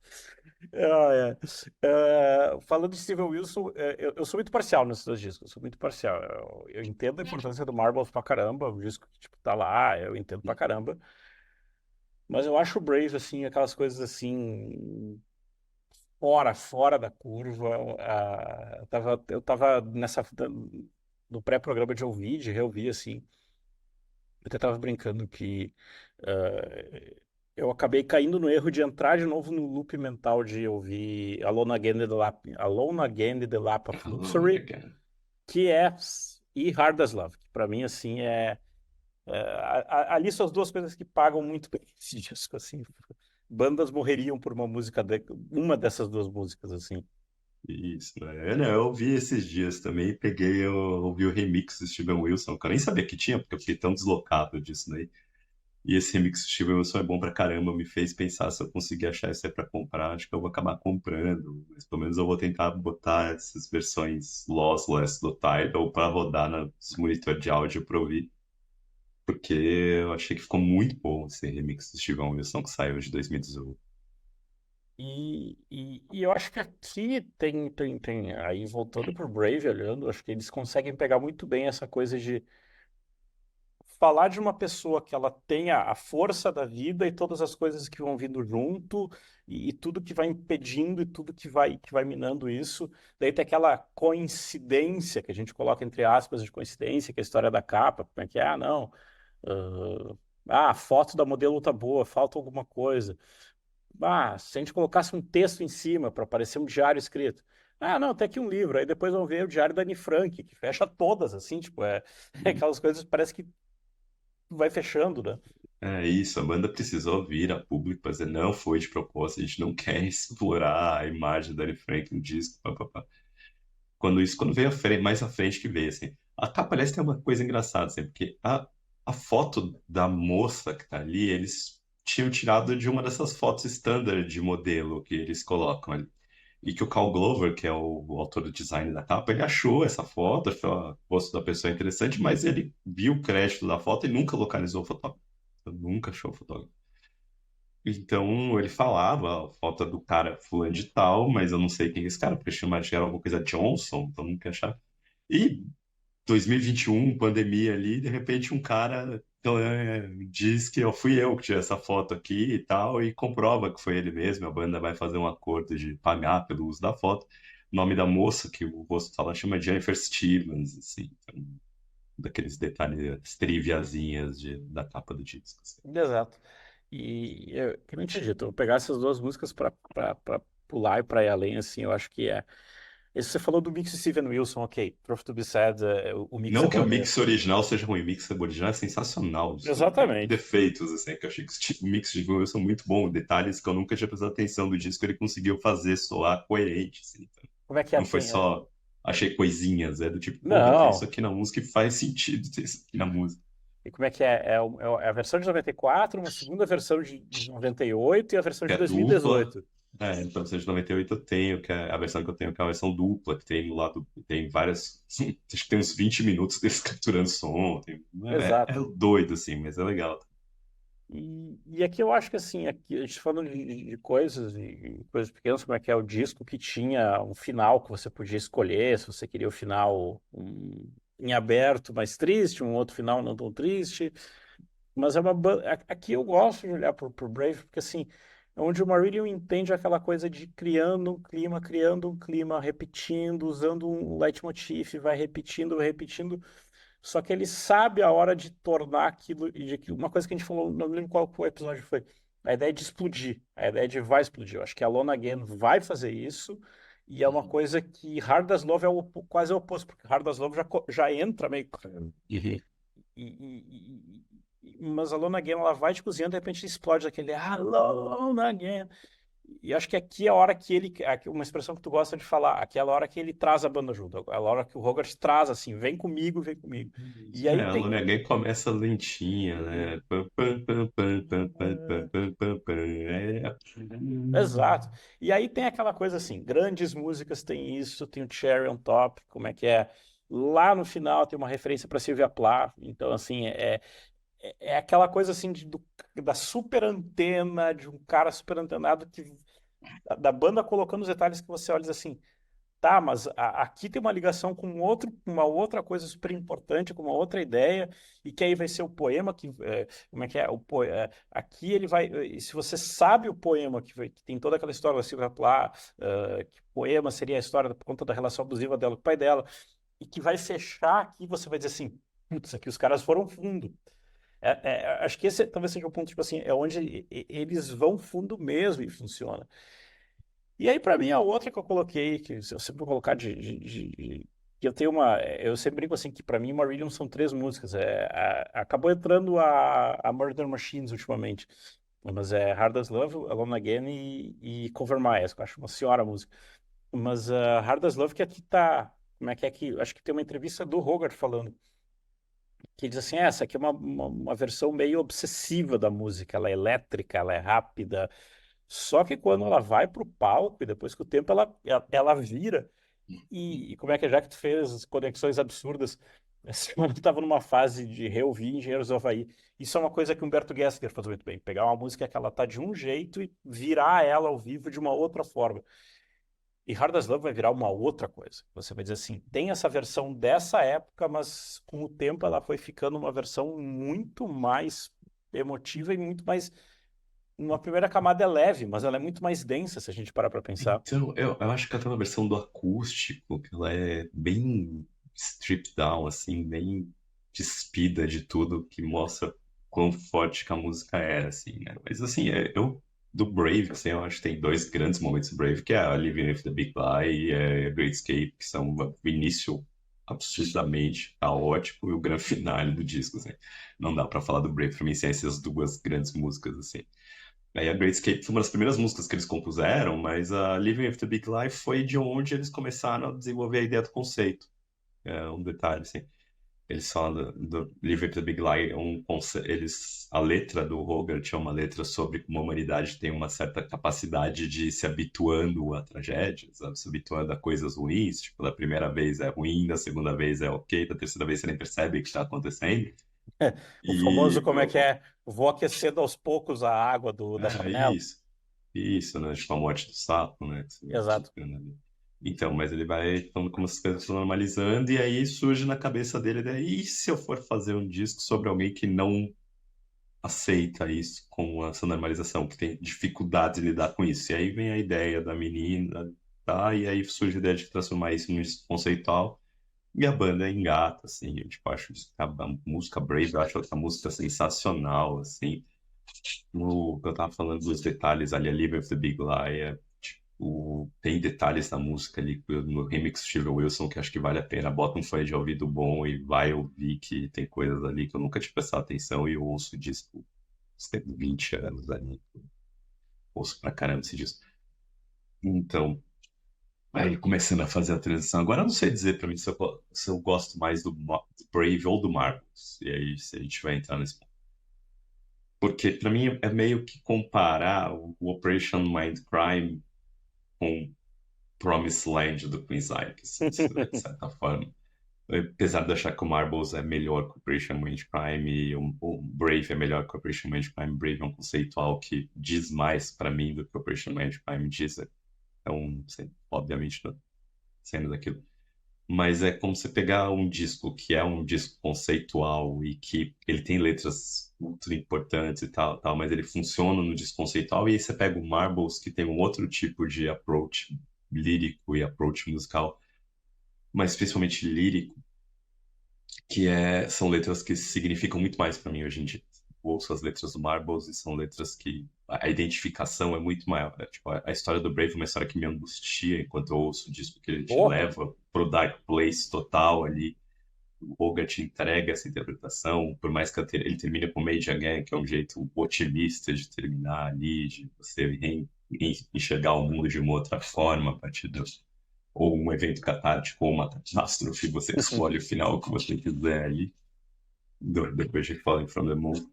Falando de Steven Wilson, eu sou muito parcial nesses 2 discos. Eu sou muito parcial. Eu entendo a importância do Marbles pra caramba. O disco que tipo, tá lá, eu entendo pra caramba. Mas eu acho o Brave, assim, aquelas coisas assim, fora da curva. Eu tava no pré-programa de ouvir, de reouvir, assim. Eu até tava brincando que eu acabei caindo no erro de entrar de novo no loop mental de ouvir Alone Again in the Lap of Luxury, que e Hard as Love, que pra mim, assim, ali são as 2 coisas que pagam muito bem esse disco, assim. Bandas morreriam por uma dessas 2 músicas, assim. Isso, né? Eu ouvi esses dias também, eu ouvi o remix do Steven Wilson, que eu nem sabia que tinha, porque eu fiquei tão deslocado disso daí. E esse remix do Steven Wilson é bom pra caramba, me fez pensar se eu conseguir achar isso aí pra comprar, acho que eu vou acabar comprando, mas pelo menos eu vou tentar botar essas versões lossless do Tidal pra rodar nos monitor de áudio pra ouvir, porque eu achei que ficou muito bom esse remix do Steven Wilson que saiu de 2018. E eu acho que aqui aí voltando pro Brave, olhando, acho que eles conseguem pegar muito bem essa coisa de falar de uma pessoa que ela tenha a força da vida e todas as coisas que vão vindo junto e tudo que vai impedindo e tudo que vai minando isso. Daí tem aquela coincidência que a gente coloca entre aspas de coincidência, que é a história da capa, como é que é? Ah, não. Ah, a foto da modelo tá boa, falta alguma coisa. Ah, se a gente colocasse um texto em cima para parecer um diário escrito. Ah, não, tem aqui um livro. Aí depois vão ver o diário da Anne Frank, que fecha todas, assim, tipo, é aquelas coisas que parece que vai fechando, né? É isso, a banda precisou vir a público para dizer, não foi de propósito, a gente não quer explorar a imagem da Anne Frank no disco, papapá. Quando veio mais à frente que veio, assim. A capa, aliás, tem uma coisa engraçada, assim, porque a foto da moça que tá ali, eles tinham tirado de uma dessas fotos standard de modelo que eles colocam ali. E que o Carl Glover, que é o autor do design da capa, ele achou essa foto, achou a foto da pessoa interessante, mas ele viu o crédito da foto e nunca localizou o fotógrafo. Nunca achou o fotógrafo. Então ele falava a foto do cara fulano de tal, mas eu não sei quem é esse cara, porque chamar de era alguma coisa Johnson, então nunca achava. E 2021, pandemia ali, de repente um cara então, diz que eu fui eu que tirei essa foto aqui e tal, e comprova que foi ele mesmo. A banda vai fazer um acordo de pagar pelo uso da foto. O nome da moça que o rosto tá lá chama Jennifer Stevens, assim, então, daqueles detalhes, triviazinhas da capa do disco, assim. Exato. E eu, que nem tinha dito, eu vou pegar essas duas músicas pra pular e pra ir além, assim, eu acho que é. Esse você falou do mix de Steven Wilson, ok. Truth to be said, o mix é Não que bom o mesmo. mix original seja ruim, o mix original é sensacional, desculpa, tem Exatamente. defeitos, assim, que eu achei que o mix de Will são muito bom, detalhes que eu nunca tinha prestado atenção do disco, ele conseguiu fazer soar coerente, assim, então, Como é que é? não foi só achei coisinhas, é do tipo, porra, tem isso Não. aqui na música e faz sentido ter isso aqui na música. E como é que é? É a versão de 94, uma segunda versão de 98 e a versão Que de é dupla, 2018. então, a de 98 eu tenho, que é a versão que eu tenho, que é a versão dupla, que tem no lado, tem várias, acho que tem uns 20 minutos deles capturando som, é Exato. doido, assim, mas é legal. E aqui eu acho que assim, aqui, a gente falando de coisas, de coisas pequenas, como é que é o disco que tinha um final que você podia escolher, se você queria o final em aberto mais triste, um outro final não tão triste. Mas é uma aqui eu gosto de olhar pro Brave, porque assim, é onde o Marillion entende aquela coisa de criando um clima, repetindo, usando um leitmotiv, vai repetindo, repetindo. Só que ele sabe a hora de tornar aquilo, e de que uma coisa que a gente falou, não lembro qual episódio foi, a ideia de explodir, a ideia de vai explodir. Eu acho que a Alone Again vai fazer isso, e é uma coisa que Hard as Love é quase o oposto, porque Hard as Love já entra meio. Uhum. Mas a Alone Again, ela vai te cozinhando, de repente explode aquele Alone Again. E acho que aqui é a hora que ele, uma expressão que tu gosta de falar, aquela hora que ele traz a banda junto, aquela hora que o Hogarth traz assim, vem comigo, vem comigo. E aí A Lone tem. Again começa lentinha, né? Pam, pam, pam, pam, pam, pam, pam, pam, pam, pam. Exato. E aí tem aquela coisa assim, grandes músicas tem isso, tem o Cherry on Top, como é que é? Lá no final tem uma referência para Sylvia Plath, então assim, é aquela coisa assim da super antena, de um cara super antenado que da banda colocando os detalhes que você olha e diz assim, tá, mas aqui tem uma ligação com outro, uma outra coisa super importante, com uma outra ideia, e que aí vai ser o poema que, como é que é? Aqui ele vai, e se você sabe o poema que tem toda aquela história da Silvia Plath, que poema seria a história por conta da relação abusiva dela com o pai dela, e que vai fechar aqui, você vai dizer assim, putz, aqui os caras foram fundo. Acho que esse talvez seja o ponto, tipo assim, é onde eles vão fundo mesmo e funciona. E aí, para mim, a outra que eu coloquei, que eu sempre vou colocar que eu tenho uma. Eu sempre brinco assim, que para mim, Marillion são três músicas. Acabou entrando a Murder Machines ultimamente. Mas é Hard as Love, Alone Again e Cover My Eyes, que eu acho uma senhora música. Mas Hard as Love, que aqui tá. Como é que. Acho que tem uma entrevista do Hogarth falando. Que diz assim: essa aqui é uma versão meio obsessiva da música. Ela é elétrica, ela é rápida. Só que quando ela vai pro palco e depois que o tempo ela vira. E como é que é, já que tu fez conexões absurdas, essa semana eu tava numa fase de reouvir Engenheiros do Havaí. Isso é uma coisa que Humberto Gessinger faz muito bem. Pegar uma música que ela tá de um jeito e virar ela ao vivo de uma outra forma. E Hard as Love vai virar uma outra coisa. Você vai dizer assim, tem essa versão dessa época, mas com o tempo ela foi ficando uma versão muito mais emotiva e muito mais. Uma primeira camada é leve, mas ela é muito mais densa se a gente parar para pensar. Então, eu acho que aquela versão do acústico, que ela é bem stripped down, assim, bem despida de tudo, que mostra quão forte que a música era, assim, né? Mas, assim, eu, do Brave, assim, eu acho que tem dois grandes momentos do Brave, que é a Living with the Big Lie e a Great Escape, que são o início absurdamente caótico e o grande finale do disco, assim. Não dá pra falar do Brave pra mim sem essas duas grandes músicas, assim. Aí a Great Escape foi uma das primeiras músicas que eles compuseram, mas a Living with the Big Lie foi de onde eles começaram a desenvolver a ideia do conceito. É um detalhe, assim. Eles falam do Live Up the Big Lie, a letra do Hogarth é uma letra sobre como a humanidade tem uma certa capacidade de se habituando a tragédias, sabe? Se habituando a coisas ruins, tipo, da primeira vez é ruim, da segunda vez é ok, da terceira vez você nem percebe o que está acontecendo. O famoso, E como é que é? Vou aquecendo aos poucos a água da panela. isso, né? Tipo a morte do sapo, né? Que você vai Exato. ficando ali. Então, mas ele vai falando como as coisas estão normalizando, e aí surge na cabeça dele, daí, e se eu for fazer um disco sobre alguém que não aceita isso com essa normalização, que tem dificuldade de lidar com isso? E aí vem a ideia da menina, tá? E aí surge a ideia de transformar isso num disco conceitual, e a banda engata, assim, eu, tipo, acho a música Brave, eu acho essa música sensacional, assim, eu tava falando dos detalhes ali, a Live of the Big Lie, tem detalhes na música ali, no remix do Steve Wilson, que acho que vale a pena. Bota um fone de ouvido bom e vai ouvir que tem coisas ali que eu nunca tinha prestado atenção e eu ouço disso tem 20 anos ali. Ouço pra caramba esse disco. Então, aí começando a fazer a transição. Agora eu não sei dizer pra mim se eu gosto mais do Brave ou do Marbles. E aí, se a gente vai entrar nesse ponto. Porque pra mim é meio que comparar o Operation Mindcrime com Promised Land do Queen's assim, de certa forma. Apesar de achar que o Marbles é melhor que o Operation Mindcrime e o Brave é melhor que o Operation Mindcrime, Brave é um conceitual que diz mais pra mim do que o Operation Mindcrime diz. Então, assim, obviamente, não sendo daquilo. Mas é como você pegar um disco que é um disco conceitual e que ele tem letras muito importantes e tal, tal, mas ele funciona no disco conceitual, e aí você pega o Marbles, que tem um outro tipo de approach lírico e approach musical, mas principalmente lírico, são letras que significam muito mais para mim hoje em dia. Eu ouço as letras do Marbles e são letras que a identificação é muito maior. Né? Tipo, a história do Brave é uma história que me angustia enquanto eu ouço o disco, que ele te Porra! leva pro dark place total ali. O Hogarth entrega essa interpretação, por mais que ele termine com Made Again, que é um jeito otimista de terminar ali, de você enxergar o mundo de uma outra forma a partir ou um evento catártico ou uma catástrofe, você escolhe o final que você quiser ali, depois de Falling from the Moon.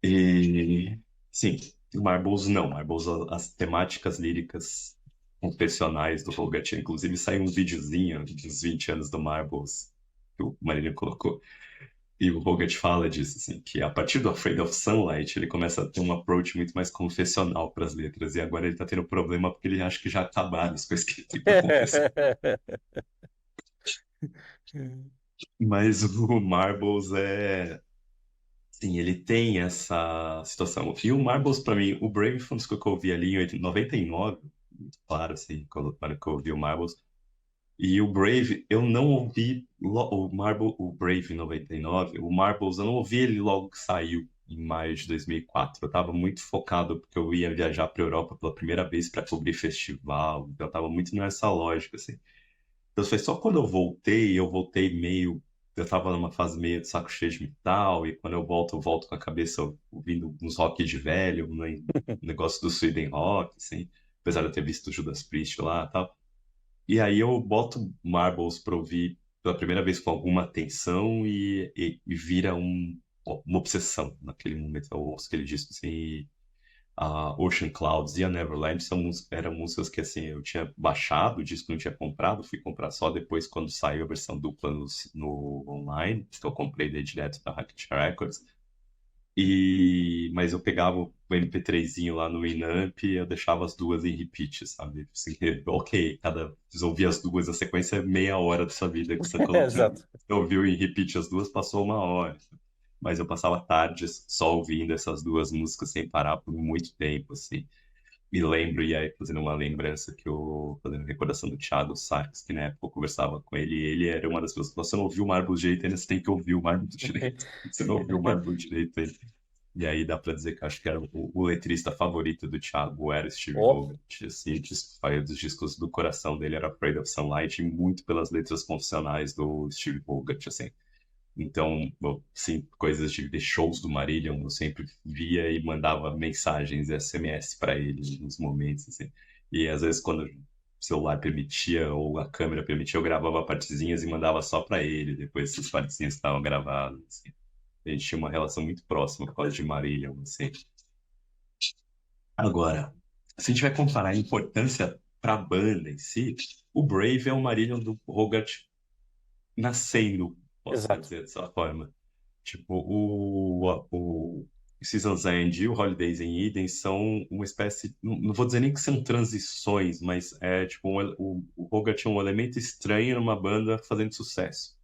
E, sim, Marbles não. Marbles, as temáticas líricas confessionais do Hogarth, inclusive saiu um videozinho dos 20 anos do Marbles que o Marinho colocou. E o Hogarth fala disso, assim, que a partir do Afraid of Sunlight ele começa a ter um approach muito mais confessional para as letras. E agora ele tá tendo problema porque ele acha que já acabaram as coisas que ele tem para confessar. Mas o Marbles sim, ele tem essa situação. E o Marbles, para mim, o Brave foi um disco que eu ouvi ali em 99, muito claro, assim, quando que eu ouvi o Marbles. E o Brave, eu não ouvi o Brave em 99, o Marbles, eu não ouvi ele logo que saiu, em maio de 2004. Eu estava muito focado, porque eu ia viajar para Europa pela primeira vez para cobrir festival, então eu estava muito nessa lógica, assim. Então foi só quando eu voltei meio. Eu tava numa fase meio de saco cheio de metal, e quando eu volto com a cabeça ouvindo uns rock de velho, no negócio do Sweden Rock, assim, apesar de eu ter visto o Judas Priest lá e tal. E aí eu boto Marbles pra ouvir pela primeira vez com alguma atenção e vira uma obsessão naquele momento. Eu ouço aquele disco assim, a Ocean Clouds e a Neverland eram músicas que assim eu tinha baixado, o disco não tinha comprado, fui comprar só depois quando saiu a versão dupla no online, que eu comprei daí direto da Racket Records. Mas eu pegava o MP3zinho lá no Winamp e eu deixava as duas em repeat, sabe? Assim, ok, você ouvir as duas, a sequência é meia hora da sua vida que você colocando. Exato. Você ouviu em repeat as duas, passou uma hora. Mas eu passava tardes só ouvindo essas duas músicas sem parar por muito tempo, assim. Me lembro, e aí fazendo uma lembrança fazendo recordação do Thiago Sarques, que na época eu conversava com ele, e ele era uma das pessoas que você não ouviu o Marble direito, ainda você tem que ouvir o Marble direito. Você não ouviu o Marble direito, ele. E aí dá pra dizer que eu acho que era o letrista favorito do Thiago era o Steve Ó, Hogarth. Assim, um dos discos do coração dele era Afraid of Sunlight, e muito pelas letras confissionais do Steve Hogarth, assim. Então, bom, sim, coisas de shows do Marillion, eu sempre via e mandava mensagens SMS para ele nos momentos, assim. E às vezes, quando o celular permitia ou a câmera permitia, eu gravava partezinhas e mandava só para ele, depois essas partezinhas estavam gravadas, assim. A gente tinha uma relação muito próxima por causa de Marillion, assim. Agora, se a gente vai comparar a importância para a banda em si, o Brave é o Marillion do Hogarth nascendo, posso até exato. dizer dessa forma. Tipo, o Seasons End e o Holidays in Eden são uma espécie, não vou dizer nem que são transições, mas é tipo, o Hogarth é um elemento estranho numa banda fazendo sucesso.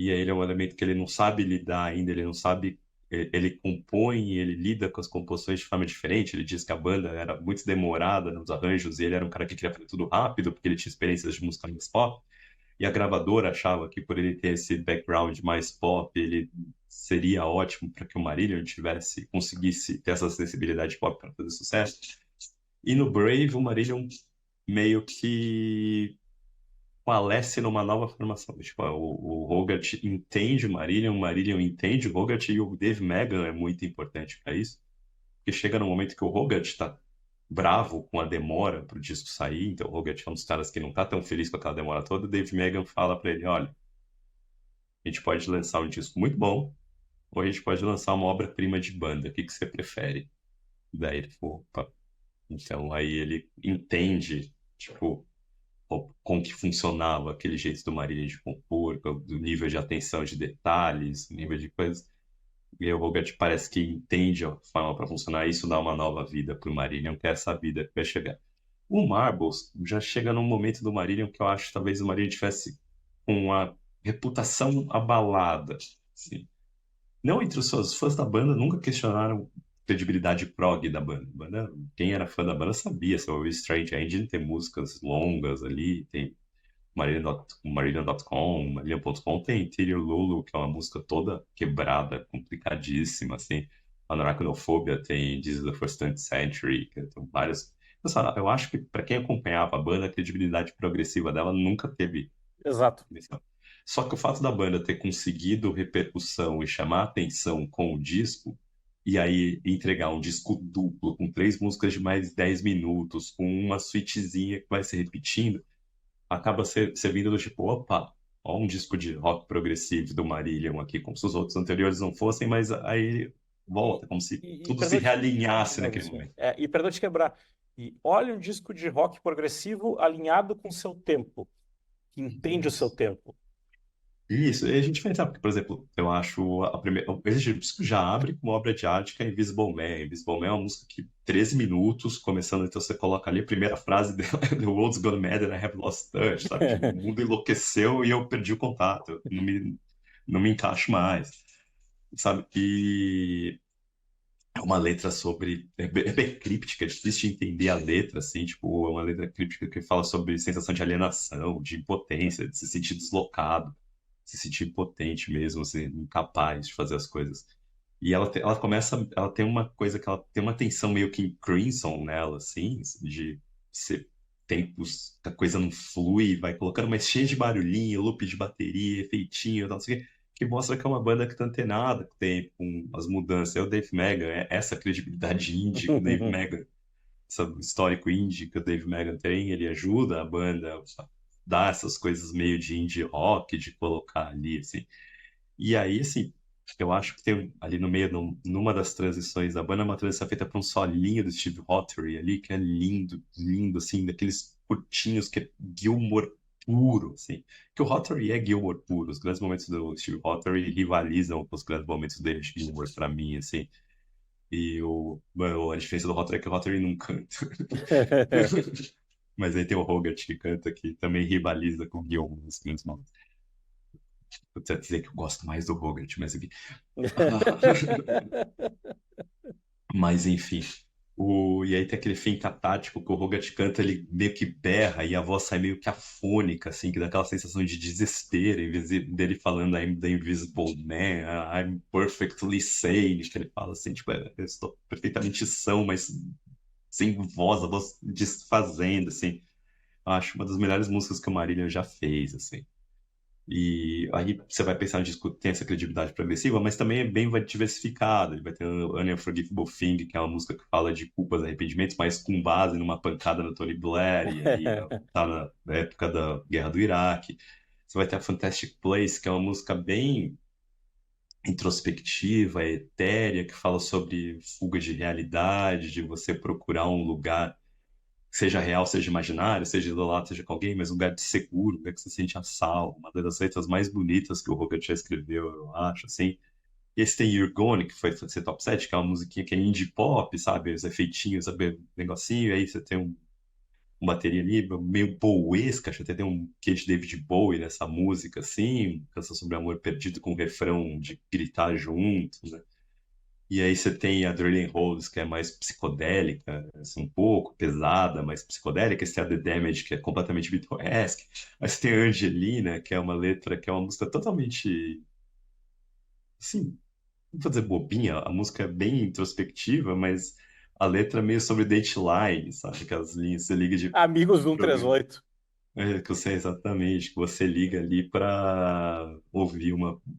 E aí ele é um elemento que ele não sabe lidar ainda, ele não sabe, ele compõe e ele lida com as composições de forma diferente. Ele diz que a banda era muito demorada nos arranjos e ele era um cara que queria fazer tudo rápido, porque ele tinha experiências de música mais pop. E a gravadora achava que por ele ter esse background mais pop, ele seria ótimo para que o Marillion conseguisse ter essa sensibilidade pop para fazer sucesso. E no Brave, o Marillion meio que falece numa nova formação. Tipo, o Hogarth entende o Marillion entende o Hogarth, e o Dave Megan é muito importante para isso, porque chega no momento que o Hogarth está bravo com a demora para o disco sair, então o Hogarth é um dos caras que não está tão feliz com aquela demora toda. O Dave Megan fala para ele: olha, a gente pode lançar um disco muito bom, ou a gente pode lançar uma obra-prima de banda. O que que você prefere? Daí ele falou, opa. Então aí ele entende, tipo, como que funcionava aquele jeito do Marília de compor, do nível de atenção de detalhes, nível de coisas. E o Hogarth parece que entende a forma para funcionar, e isso dá uma nova vida para o Marillion, que é essa vida que vai chegar. O Marbles já chega num momento do Marillion que eu acho que talvez o Marillion tivesse com a reputação abalada. Assim. Não entre os fãs. Os fãs da banda nunca questionaram a credibilidade prog da banda. Quem era fã da banda sabia. Se ouvir Strange Engine, tem músicas longas ali, tem Marillion.com, Marillion.com, tem Interior Lulu, que é uma música toda quebrada, complicadíssima, assim. Arachnophobia tem This is the First 20th Century, que tem várias. Eu acho que para quem acompanhava a banda, a credibilidade progressiva dela nunca teve. Exato. Só que o fato da banda ter conseguido repercussão e chamar atenção com o disco, e aí entregar um disco duplo, com 3 músicas de mais de 10 minutos, com uma suitezinha que vai se repetindo, acaba servindo do tipo, opa, ó um disco de rock progressivo do Marillion aqui, como se os outros anteriores não fossem, mas aí volta, como se E tudo se perdão te, realinhasse mas naquele isso, momento. e perdão te quebrar. E olha um disco de rock progressivo alinhado com o seu tempo, que entende o seu Isso. tempo. Isso, e a gente vai entrar, porque, por exemplo, eu acho a primeira. Esse disco já abre com uma obra de arte que é Invisible Man. Invisible Man é uma música que 13 minutos, começando, então você coloca ali a primeira frase dela, The world's gone mad and I have lost touch, sabe? Tipo, o mundo enlouqueceu e eu perdi o contato, eu não me encaixo mais, sabe? E é uma letra sobre. É bem críptica, é difícil de entender a letra, assim, tipo, é uma letra críptica que fala sobre sensação de alienação, de impotência, de se sentir deslocado, se sentir impotente mesmo, assim, incapaz de fazer as coisas. E ela começa, ela tem uma coisa que ela tem uma tensão meio que Crimson nela, assim, de ser tempos que a coisa não flui, vai colocando, mas cheia de barulhinho, loop de bateria, efeitinho, tal, não sei o quê, que mostra que é uma banda que tá antenada com o tempo, com as mudanças. É o Dave Megan, é essa credibilidade indie que o Dave Megan, esse histórico indie que o Dave Megan tem, ele ajuda a banda a dar essas coisas meio de indie rock, de colocar ali, assim. E aí, assim, eu acho que tem ali no meio, numa das transições da banda, uma transição feita para um solinho do Steve Hawtrey ali, que é lindo, lindo, assim, daqueles curtinhos que é Gilmour puro, assim. Que o Hawtrey é Gilmour puro. Os grandes momentos do Steve Hawtrey rivalizam com os grandes momentos dele, Gilmour, pra mim, assim. E a diferença do Hawtrey é que o Hawtrey não canta. Mas aí tem o Hogarth que canta, que também rivaliza com o Gilmour nos grandes momentos. Vou dizer que eu gosto mais do Hogarth, mas enfim. Mas enfim. E aí tem aquele fim catático que o Hogarth canta, ele meio que berra e a voz sai meio que afônica, assim, que dá aquela sensação de desespero, em vez dele falando I'm the Invisible Man, I'm perfectly sane, que ele fala assim, tipo, eu estou perfeitamente são, mas sem voz, a voz desfazendo, assim. Eu acho uma das melhores músicas que o Marília já fez, assim. E aí você vai pensar no disco que tem essa credibilidade progressiva, mas também é bem diversificado. Ele vai ter o Unforgivable Thing, que é uma música que fala de culpas e arrependimentos, mas com base numa pancada no Tony Blair, e aí tá na época da Guerra do Iraque. Você vai ter a Fantastic Place, que é uma música bem introspectiva, etérea, que fala sobre fuga de realidade, de você procurar um lugar seja real, seja imaginário, seja isolado, seja com alguém, mas um lugar de seguro, um lugar que você se sente a salvo. Uma das letras mais bonitas que o Robert já escreveu, eu acho, assim. E esse tem You're Gone, que foi ser top 7, que é uma musiquinha que é indie pop, sabe? Os efeitinhos, sabe? Um negocinho, e aí você tem uma bateria ali meio boesca, acho que até tem um quê de David Bowie nessa música, assim, canção sobre amor perdido com um refrão de gritar junto, né? E aí você tem a Drilling Rose, que é mais psicodélica, assim, um pouco pesada, mais psicodélica. Você tem a The Damage, que é completamente Beatlesque. Aí você tem a Angelina, que é uma letra, que é uma música totalmente, assim, não vou dizer bobinha, a música é bem introspectiva, mas a letra é meio sobre dateline, sabe? Aquelas linhas, você liga de Amigos do programa. 138. Que eu sei exatamente, que você liga ali para ouvir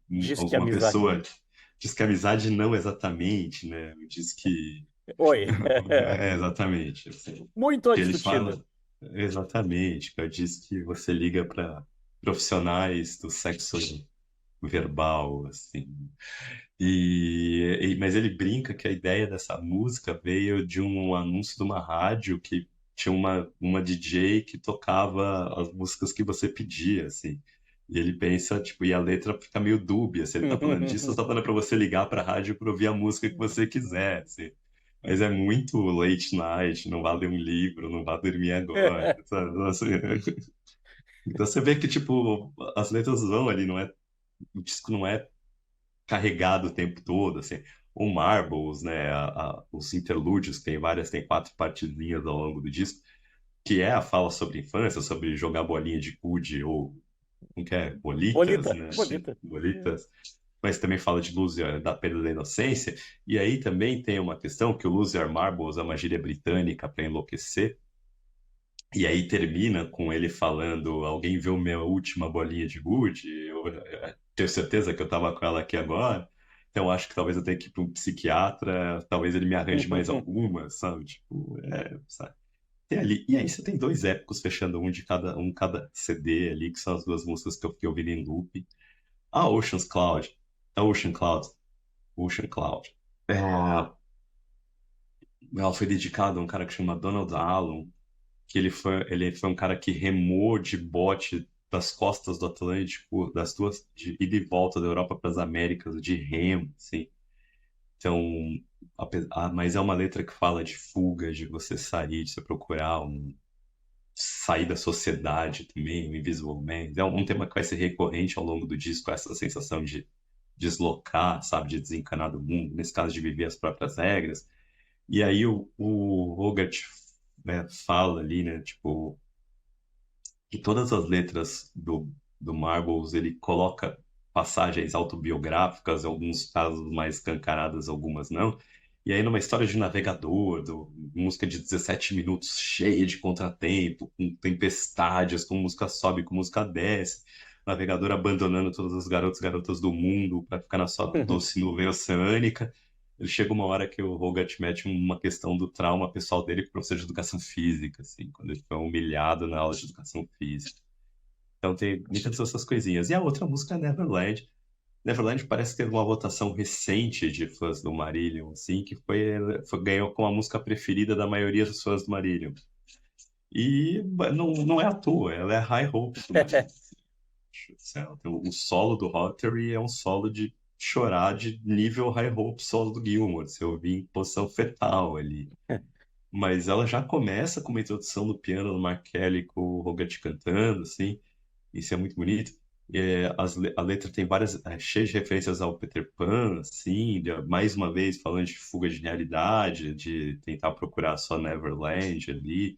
Diz que alguma amizade. pessoa. Diz que amizade não exatamente, né? Diz que Oi. é, exatamente. Assim, Muito a que ele discutir. fala exatamente, que diz que você liga para profissionais do sexo verbal, assim. Mas ele brinca que a ideia dessa música veio de um anúncio de uma rádio que tinha uma DJ que tocava as músicas que você pedia, assim. E ele pensa, tipo, e a letra fica meio dúbia, se ele tá falando disso ou tá falando para você ligar para a rádio para ouvir a música que você quiser, assim. Mas é muito late night, não vai ler um livro, não vai dormir agora, sabe? Então, assim, então você vê que, tipo, as letras vão ali, não é, o disco não é carregado o tempo todo, assim. O Marbles, né, os interlúdios, tem várias, tem 4 partezinhas ao longo do disco, que é a fala sobre infância, sobre jogar bolinha de gude ou, como que é, bolitas, Bonita, né, assim, bonita. bolitas, mas também fala de Loser, da perda da inocência, e aí também tem uma questão que o Loser Marbles é uma gíria britânica para enlouquecer, e aí termina com ele falando: alguém viu minha última bolinha de gude? Eu tenho certeza que eu tava com ela aqui agora. Então acho que talvez eu tenha que ir para um psiquiatra, talvez ele me arranje mais alguma, sabe? Tipo, sabe? Tem ali. E aí você tem dois épicos fechando um cada CD ali, que são as duas músicas que eu fiquei ouvindo em loop. A Ocean's Cloud, a Ocean Cloud, Ocean Cloud. É, ela foi dedicada a um cara que chama Donald Allen, que ele foi um cara que remou de bote das costas do Atlântico, das duas, de ida e volta da Europa para as Américas, de remo, assim. Então, mas é uma letra que fala de fuga, de você sair, de você procurar sair da sociedade também, o Invisible Man. É um tema que vai ser recorrente ao longo do disco, essa sensação de deslocar, sabe, de desencanar do mundo, nesse caso de viver as próprias regras. E aí o Hogarth, né, fala ali, né, tipo, que todas as letras do Marbles ele coloca passagens autobiográficas, alguns casos mais escancaradas, algumas não. E aí, numa história de navegador, música de 17 minutos, cheia de contratempo, com tempestades, com música sobe, com música desce, navegador abandonando todos os garotos e garotas do mundo para ficar na sua doce nuvem oceânica. Ele chega uma hora que o Hogarth mete uma questão do trauma pessoal dele com o professor de educação física, assim, quando ele foi humilhado na aula de educação física. Então tem muitas dessas coisinhas. E a outra música é Neverland. Neverland parece ter uma votação recente de fãs do Marillion, assim, que ganhou como a música preferida da maioria dos fãs do Marillion. E não é à toa, ela é High Hopes do Marillion. Então, o solo do Rotary é um solo de chorar de nível High Hopes solo do Gilmour. Você ouvir em posição fetal ali. Mas ela já começa com uma introdução no piano do Mark Kelly com o Hogarth cantando, assim. Isso é muito bonito. A letra tem várias, cheia de referências ao Peter Pan, assim, mais uma vez falando de fuga de realidade, de tentar procurar só Neverland ali.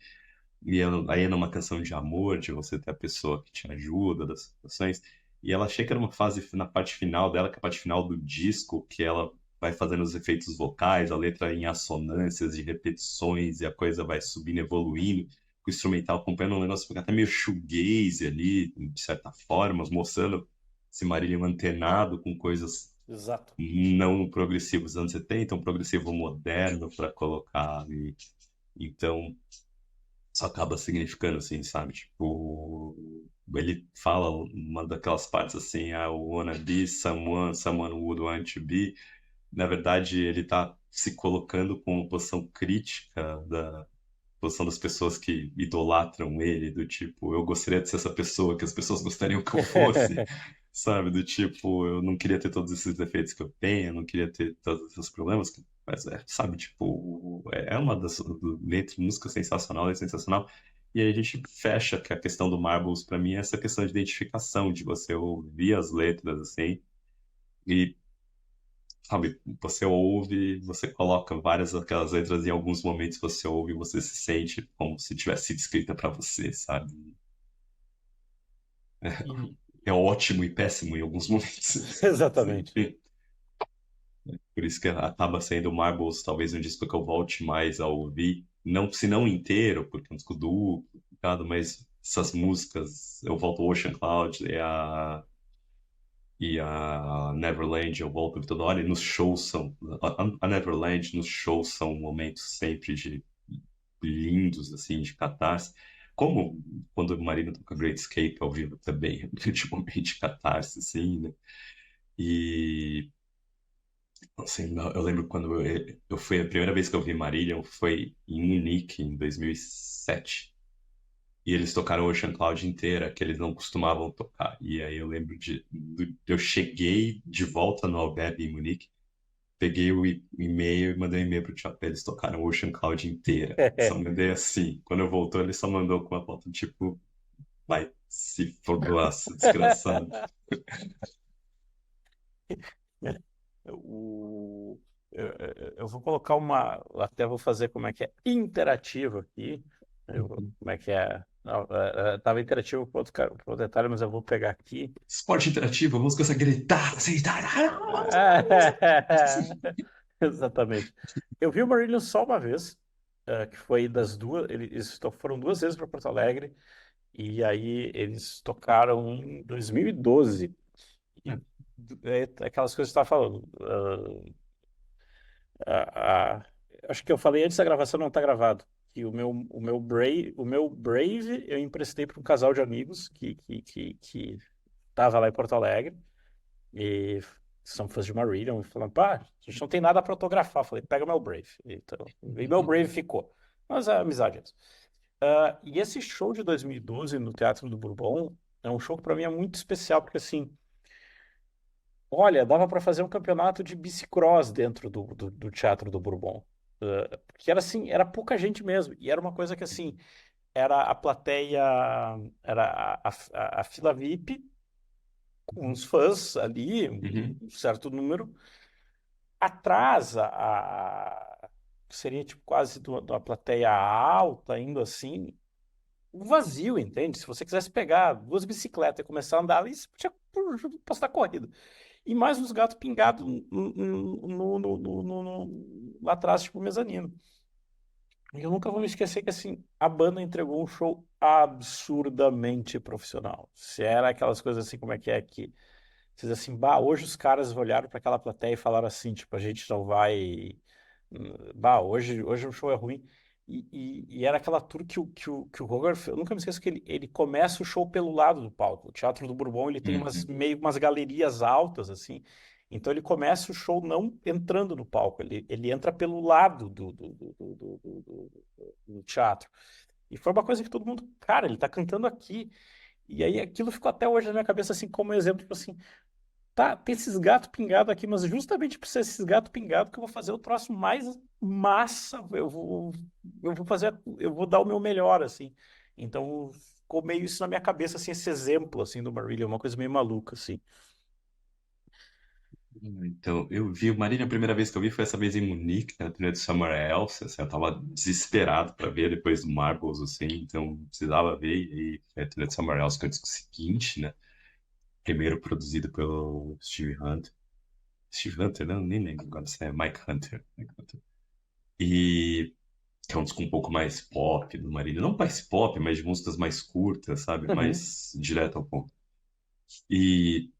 Aí é numa canção de amor, de você ter a pessoa que te ajuda, das situações. E ela chega numa fase, na parte final dela, que é a parte final do disco, que ela vai fazendo os efeitos vocais, a letra em assonâncias e repetições, e a coisa vai subindo, evoluindo, com o instrumental acompanhando um negócio fica até meio shoegaze ali, de certa forma, mostrando esse Marília antenado com coisas Exato. não progressivos dos anos 70, um progressivo moderno para colocar ali. Então, isso acaba significando, assim, sabe? Tipo, ele fala uma daquelas partes assim, I wanna be someone, someone would want to be. Na verdade, ele tá se colocando com uma posição crítica da posição das pessoas que idolatram ele, do tipo, eu gostaria de ser essa pessoa que as pessoas gostariam que eu fosse, sabe? Do tipo, eu não queria ter todos esses defeitos que eu tenho, eu não queria ter todos esses problemas, mas sabe, tipo, é uma das letras, música sensacional, é sensacional. E aí a gente fecha que a questão do Marbles, pra mim, é essa questão de identificação, de você ouvir as letras, assim, e sabe, você ouve, você coloca várias daquelas letras e em alguns momentos você ouve e você se sente como se tivesse sido escrita para você, sabe? E- É ótimo e péssimo em alguns momentos. Exatamente. Enfim, por isso que acaba sendo Marbles talvez um disco que eu volte mais a ouvir, não, se não inteiro, porque é um disco duplo, complicado, mas essas músicas, eu volto ao Ocean Cloud e a Neverland eu volto toda hora, e nos shows são. A Neverland nos shows são momentos sempre de lindos, assim, de catarse. Como quando o Marina toca Great Escape ao vivo também, é um grande momento de catarse, assim, né? E, assim, eu lembro quando eu fui, a primeira vez que eu vi Marília foi em Munique, em 2007. E eles tocaram Ocean Cloud inteira, que eles não costumavam tocar. E aí eu lembro eu cheguei de volta no Albergue em Munique, peguei o e-mail e mandei um e-mail pro Thiago, eles tocaram Ocean Cloud inteira. Só mandei assim. Quando eu voltou, ele só mandou com uma foto tipo, vai se for, nossa, desgraçado. O, eu vou colocar uma, até vou fazer como é que é interativo aqui. Como é que é? Não, tava interativo para outro detalhe, mas eu vou pegar aqui. Esporte interativo, vamos começar a gritar, aceitar. Exatamente. Eu vi o Marillion só uma vez, que foi das duas. Foram duas vezes para Porto Alegre, e aí eles tocaram em 2012. E, aquelas coisas que você estava falando. Acho que eu falei antes da gravação, não está gravado. Que o meu Brave eu emprestei para um casal de amigos que tava lá em Porto Alegre e são fãs de Marillion e falando, pá, a gente não tem nada para autografar. Eu falei, pega o meu Brave. Então, e meu Brave ficou. Mas é amizade mesmo. E esse show de 2012 no Teatro do Bourbon é um show que para mim é muito especial, porque assim, olha, dava para fazer um campeonato de bicicross dentro do Teatro do Bourbon. Porque era assim, era pouca gente mesmo. E era uma coisa que assim, era a plateia, era a fila VIP, com os fãs ali, Uhum. um certo número. Atrás, seria tipo quase da plateia alta, indo assim, um vazio, entende? Se você quisesse pegar duas bicicletas e começar a andar ali, você podia postar corrida. E mais uns gatos pingados lá atrás, tipo mezanino. E eu nunca vou me esquecer que, assim, a banda entregou um show absurdamente profissional. Se era aquelas coisas assim, como é que vocês assim, bah, hoje os caras olharam para aquela plateia e falaram assim, tipo, a gente não vai. Bah, hoje o show é ruim. E era aquela tour que o Roger, eu nunca me esqueço que ele começa o show pelo lado do palco. O Teatro do Bourbon, ele tem Uhum. meio umas galerias altas, assim. Então ele começa o show não entrando no palco, ele entra pelo lado do teatro. E foi uma coisa que todo mundo, cara, ele tá cantando aqui. E aí aquilo ficou até hoje na minha cabeça, assim, como exemplo, tipo assim, tá, tem esses gatos pingados aqui, mas justamente por ser esses gatos pingados que eu vou fazer o troço mais massa. Eu vou fazer, eu vou dar o meu melhor, assim. Então, ficou meio isso na minha cabeça, assim, esse exemplo, assim, do Marília, uma coisa meio maluca, assim. Então, eu vi o Marília, a primeira vez que eu vi foi essa vez em Munique, na turnê do Summer Else, assim, eu tava desesperado pra ver depois do Marbles, assim, então precisava ver, e aí foi a turnê do Summer Else que é o disco seguinte, né? Primeiro produzido pelo Steve Hunter. Steve Hunter, não, nem lembro agora se é Mike Hunter. Mike Hunter. E que é um disco um pouco mais pop do Marília. Não mais pop, mas de músicas mais curtas, sabe? Uhum. Mais direto ao ponto. E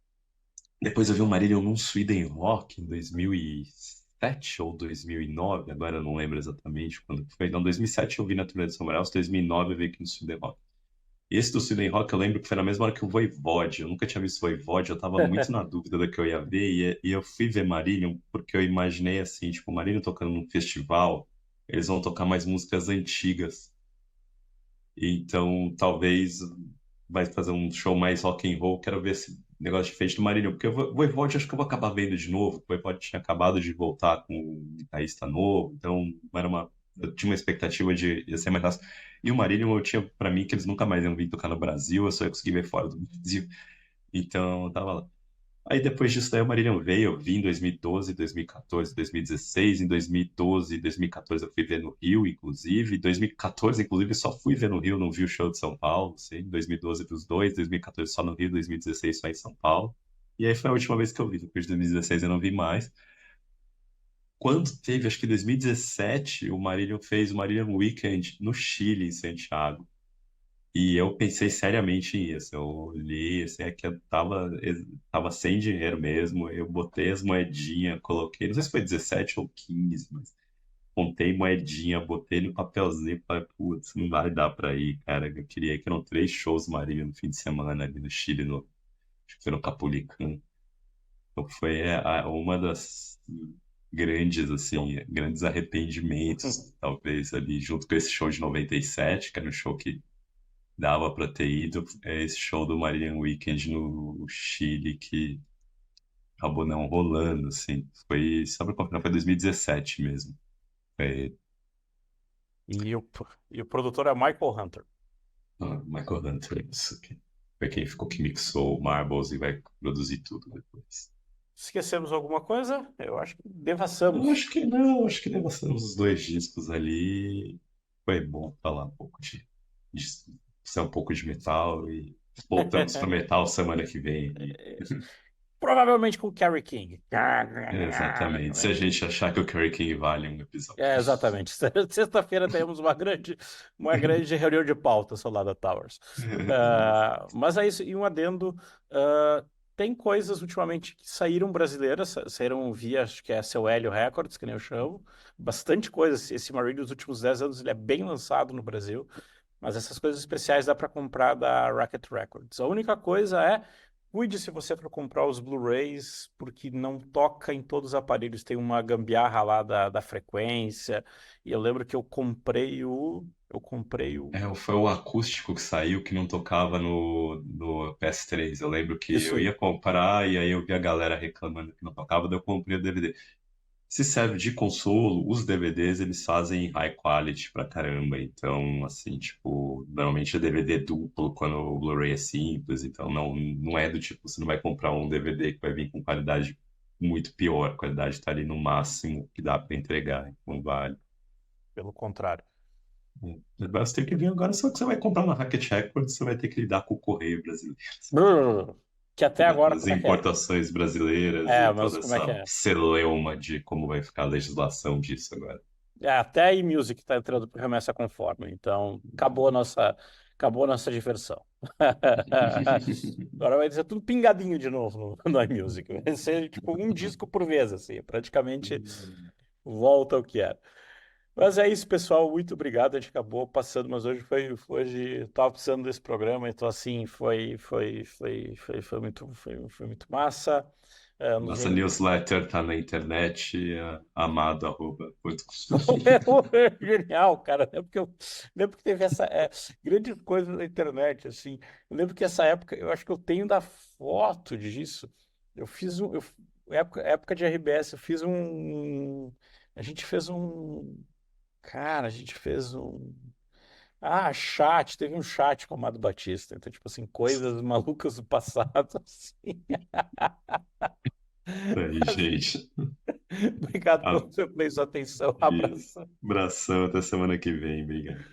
depois eu vi o Marília num Sweden Rock em 2007 ou 2009, agora eu não lembro exatamente quando foi. Não, 2007 eu vi na turnê de São Brás, 2009 eu vi aqui no Sweden Rock. Esse do Sweden Rock eu lembro que foi na mesma hora que o Voivode. Eu nunca tinha visto Voivode, eu tava muito na dúvida do que eu ia ver. E eu fui ver Marillion porque eu imaginei assim, tipo, o Marillion tocando num festival, eles vão tocar mais músicas antigas. Então, talvez vai fazer um show mais rock and roll. Quero ver esse negócio de feito do Marillion, porque o Voivode acho que eu vou acabar vendo de novo. O Voivode tinha acabado de voltar com um guitarrista novo, então era uma, eu tinha uma expectativa de ia ser mais fácil. E o Marillion eu tinha pra mim que eles nunca mais iam vir tocar no Brasil, eu só ia conseguir ver fora do Brasil. Então, eu tava lá. Aí depois disso daí o Marillion veio, eu vi em 2012, 2014, 2016, em 2012 e 2014 eu fui ver no Rio, inclusive, em 2014 inclusive só fui ver no Rio, não vi o show de São Paulo, assim, em 2012 vi os dois, 2014 só no Rio, 2016 só em São Paulo, e aí foi a última vez que eu vi, depois de 2016 eu não vi mais. Quando teve, acho que em 2017, o Marillion fez o Marillion Weekend no Chile, em Santiago. E eu pensei seriamente nisso. Eu olhei, assim, é que tava sem dinheiro mesmo. Eu botei as moedinhas, coloquei, não sei se foi 17 ou 15, mas contei moedinha, botei no papelzinho e falei, putz, não vai dar pra ir, cara. Eu queria ir, que eram 3 shows Marília no fim de semana ali no Chile, acho que foi no Capulicã. Então foi uma das grandes, assim, grandes arrependimentos, talvez, ali, junto com esse show de 97, que era um show que dava pra ter ido. É esse show do Marian Weekend no Chile que acabou não rolando, assim. Foi, sabe qual foi? Foi 2017 mesmo. Foi, E o, e o produtor é Michael Hunter. Michael Hunter, isso que foi quem ficou que mixou o Marbles e vai produzir tudo depois. Esquecemos alguma coisa? Eu acho que Eu devassamos. acho que não, acho que devassamos os 2 discos ali. Foi bom falar um pouco de ser um pouco de metal e voltamos para metal semana que vem. Provavelmente com o Kerry King. Exatamente. Se a gente achar que o Curry King vale um episódio. É, exatamente. Sexta-feira teremos uma grande reunião de pauta sobre da Towers. Mas é isso. E um adendo. Tem coisas ultimamente que saíram brasileiras, saíram via, acho que é seu Hélio Records, que nem eu chamo. Bastante coisa. Esse Marília dos últimos 10 anos ele é bem lançado no Brasil. Mas essas coisas especiais dá para comprar da Racket Records. A única coisa é, cuide se você for comprar os Blu-rays, porque não toca em todos os aparelhos. Tem uma gambiarra lá da frequência. E eu lembro que eu comprei o. Eu comprei o. Foi o acústico que saiu que não tocava no PS3. Eu lembro que Isso eu aí. ia comprar e aí eu vi a galera reclamando que não tocava, daí eu comprei o DVD. Se serve de consolo, os DVDs eles fazem high quality pra caramba. Então, assim, tipo, normalmente é DVD duplo quando o Blu-ray é simples. Então, não é do tipo, você não vai comprar um DVD que vai vir com qualidade muito pior. A qualidade tá ali no máximo que dá pra entregar. Então, vale. Pelo contrário. Você tem que vir agora, só que você vai comprar uma Hackett Records, você vai ter que lidar com o correio brasileiro, Brrr. Que até agora, as como é que é? importações brasileiras É, e mas toda como é que essa é? celeuma de como vai ficar a legislação disso agora. É, até a eMusic está entrando por remessa conforme. Então, acabou a nossa diversão. Agora vai ser tudo pingadinho de novo no iMusic. Vai ser tipo um disco por vez, assim. Praticamente volta ao que era. Mas é isso, pessoal. Muito obrigado. A gente acabou passando, mas hoje estava precisando desse programa, então assim foi muito massa. Nos Nossa vemos. newsletter tá na internet, amado@porto.com. Genial, cara. Lembro que teve essa grande coisa na internet, assim. Eu lembro que essa época, eu acho que eu tenho da foto disso. Eu fiz época de RBS, eu fiz a gente fez um, cara, a gente fez Ah, chat, teve um chat com o Amado Batista. Então, tipo assim, coisas malucas do passado, assim. Isso aí, gente. Obrigado Ah, pela sua atenção. isso. Abraço. Abração, até semana que vem. Obrigado.